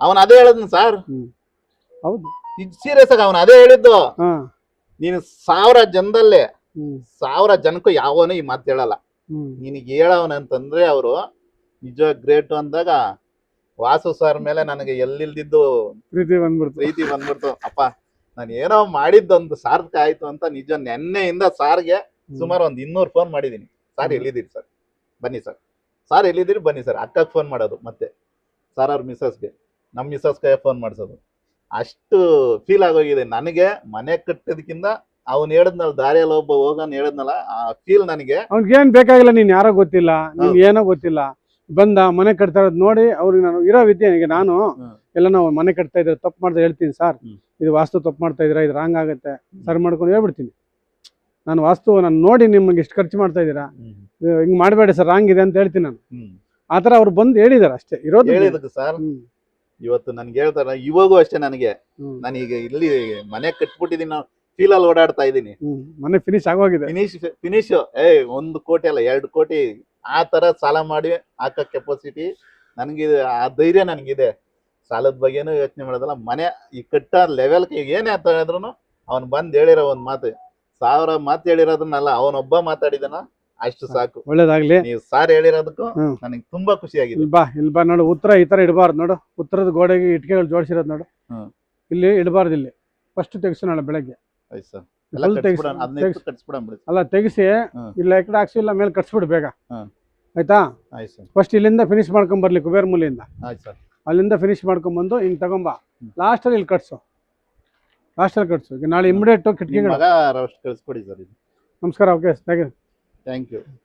ಅವನ್ ಅದೇ ಹೇಳದ್ನ ಸರ್. ಹೌದು, ಸೀರಿಯಸ್ ಆಗಿ ಅವನ್ ಅದೇ ಹೇಳಿದ್ದು. ನೀನು 1000 ಜನದಲ್ಲೇ 1000 ಜನಕ್ಕೂ ಯಾವನು ಈ ಮಾತು ಹೇಳಲ್ಲ. ನಿನಗೆ ಹೇಳವನಂತಂದ್ರೆ ಅವರು ನಿಜ ಗ್ರೇಟ್ ಅಂದಾಗ ವಾಸು ಸರ್ ಮೇಲೆ ನನಗೆ ಎಲ್ಲಿಲ್ದಿದ್ದು ಪ್ರೀತಿ ಬಂದ್ಬಿಡ್ತು. ಅಪ್ಪ ನಾನು ಏನೋ ಮಾಡಿದ್ದೊಂದು ಸಾರ್ಥಕ ಆಯ್ತು ಅಂತ ನಿಜ ನೆನ್ನೆಯಿಂದ ಸಾರ್ಗೆ ಸುಮಾರು 200 ಫೋನ್ ಮಾಡಿದೀನಿ. ಸಾರ್ ಎಲ್ಲಿದ್ದೀರಿ ಸರ್, ಬನ್ನಿ ಸರ್, ಸಾರ್ ಎಲ್ಲಿದ್ದೀರಿ ಬನ್ನಿ ಸರ್. ಅಕ್ಕಗೆ ಫೋನ್ ಮಾಡೋದು, ಮತ್ತೆ ಸಾರ್ ಅವ್ರ ಮಿಸ್ಸಸ್ಗೆ, ನಮ್ಮ ಮಿಸ್ಸಸ್ಗೆ ಫೋನ್ ಮಾಡಿಸೋದು. ಅಷ್ಟು ಫೀಲ್ ಆಗೋಗಿದೆ ನನಗೆ. ಮನೆ ಕಟ್ಟೋದಕ್ಕಿಂತ ಅವ್ನು ಹೇಳಿದ್ನಲ್ಲ ದಾರಿಯಲ್ಲಿ ಒಬ್ಬ ಹೋಗನ್ ಹೇಳಿದ್ನಲ್ಲ, ಆ ಫೀಲ್ ನನಗೆ. ಅವ್ನಿಗೇನ್ ಬೇಕಾಗಿಲ್ಲ, ನೀನ್ ಯಾರೋ ಗೊತ್ತಿಲ್ಲ, ನೀನ್ ಏನೋ ಗೊತ್ತಿಲ್ಲ, ಬಂದ ಮನೆ ಕಟ್ತಾ ಇರೋದು ನೋಡಿ ಅವ್ರಿಗೆ ನಾನು ಇರೋ ವಿದ್ಯೆ. ಈಗ ನಾನು ಎಲ್ಲ ನಾವು ಮನೆ ಕಟ್ತಾ ಇದ್ರೆ ತಪ್ಪು ಮಾಡ್ತಾ ಹೇಳ್ತೀನಿ, ಸರ್ ಇದು ವಾಸ್ತು ತಪ್ಪು ಮಾಡ್ತಾ ಇದ್ದೀರಾ, ಇದು ರಾಂಗ್ ಆಗುತ್ತೆ ಸರ್ ಮಾಡ್ಕೊಂಡು ಹೇಳ್ಬಿಡ್ತೀನಿ. ನಾನು ವಾಸ್ತು ನಾನು ನೋಡಿ ನಿಮಗೆ ಎಷ್ಟು ಖರ್ಚು ಮಾಡ್ತಾ ಇದ್ದೀರಾ, ಹಿಂಗ್ ಮಾಡಬೇಡಿ ಸರ್, ರಾಂಗ್ ಇದೆ ಅಂತ ಹೇಳ್ತೀನಿ ನಾನು. ಆತರ ಅವ್ರು ಬಂದು ಹೇಳಿದಾರೆ ಅಷ್ಟೇ ಇರೋದು. ಹೇಳಿದಕ್ಕೆ ಸರ್ ಇವತ್ತು ನನ್ಗೆ ಹೇಳ್ತಾರ, ಇವಾಗೂ ಅಷ್ಟೇ ನನಗೆ. ನಾನೀಗ ಇಲ್ಲಿ ಮನೆ ಕಟ್ಬಿಟ್ಟಿದೀನಿ, ಫೀಲ್ ಅಲ್ಲಿ ಓಡಾಡ್ತಾ ಇದ್ದೀನಿ. ಮನೆ ಫಿನಿಶ್ ಆಗೋಗಿದೆ. ಫಿನಿಶ್ 1 ಕೋಟಿ ಅಲ್ಲ 2 ಕೋಟಿ ಆ ತರ ಸಾಲ ಮಾಡಿ ಹಾಕೋ ಕೆಪಾಸಿಟಿ ನನಗಿದೆ, ಆ ಧೈರ್ಯ ನನಗಿದೆ. ಸಾಲದ ಬಗ್ಗೆನೂ ಯೋಚನೆ ಮಾಡೋದಲ್ಲ, ಮನೆ ಈ ಕಟ್ಟ ಲೆವೆಲ್ ಏನೇ ಅಂತ ಹೇಳಿದ್ರು ಅವ್ನು ಬಂದ್ ಹೇಳಿರೋ ಒಂದ್ ಮಾತು 1000 ಮಾತು ಹೇಳಿರೋದನ್ನಲ್ಲ, ಅವನೊಬ್ಬ ಮಾತಾಡಿದನ ಅಷ್ಟು ಸಾಕು. ಒಳ್ಳೇದಾಗ್ಲಿ. ನೀವು ಸಾರ್ ಹೇಳಿರೋದಕ್ಕೂ ನನಗೆ ತುಂಬಾ ಖುಷಿ ಆಗಿದೆ. ಇಲ್ಲಿ ಬಾ ನೋಡು, ಉತ್ತರ ಈ ತರ ಇಡಬಾರ್ದು ನೋಡು. ಉತ್ತರದ ಗೋಡೆಗೆ ಇಟ್ಕೆಗಳು ಜೋಡಿಸಿರೋದು ನೋಡು, ಇಲ್ಲಿ ಇಡಬಾರ್ದು. ಇಲ್ಲಿ ಫಸ್ಟ್ ತೆಗಿಸು ನಾಳೆ ಬೆಳಗ್ಗೆ. ಅಲ್ಲ ತೆಗಿಸಿ, ಇಲ್ಲ ಈ ಕಡೆ ಹಾಕ್ಸಿ, ಇಲ್ಲ ಮೇಲೆ ಕಟ್ಸ್ಬಿಡು ಬೇಗ, ಆಯ್ತಾ? ಫಸ್ಟ್ ಇಲ್ಲಿಂದ ಫಿನಿಶ್ ಮಾಡ್ಕೊಂಡ್ ಬರ್ಲಿ, ಕುಬೇರ್ ಮೂಲೆಯಿಂದ ಅಲ್ಲಿಂದ ಫಿನಿಶ್ ಮಾಡ್ಕೊಂಡ್ ಬಂದು ಹಿಂಗ್ ತಗೊಂಬ, ಲಾಸ್ಟಲ್ಲಿ ಇಲ್ಲಿ ಕಟ್ಸು, ಲಾಸ್ಟಲ್ಲಿ ಕಟ್ಸು. ಈಗ ನಾಳೆ ಇಮಿಡಿಯೇಟ್ ಕಿಟಕಿ. ಕಳಿಸ್ಕೊಡಿ ಸರ್. ನಮಸ್ಕಾರ. Okay, thank you.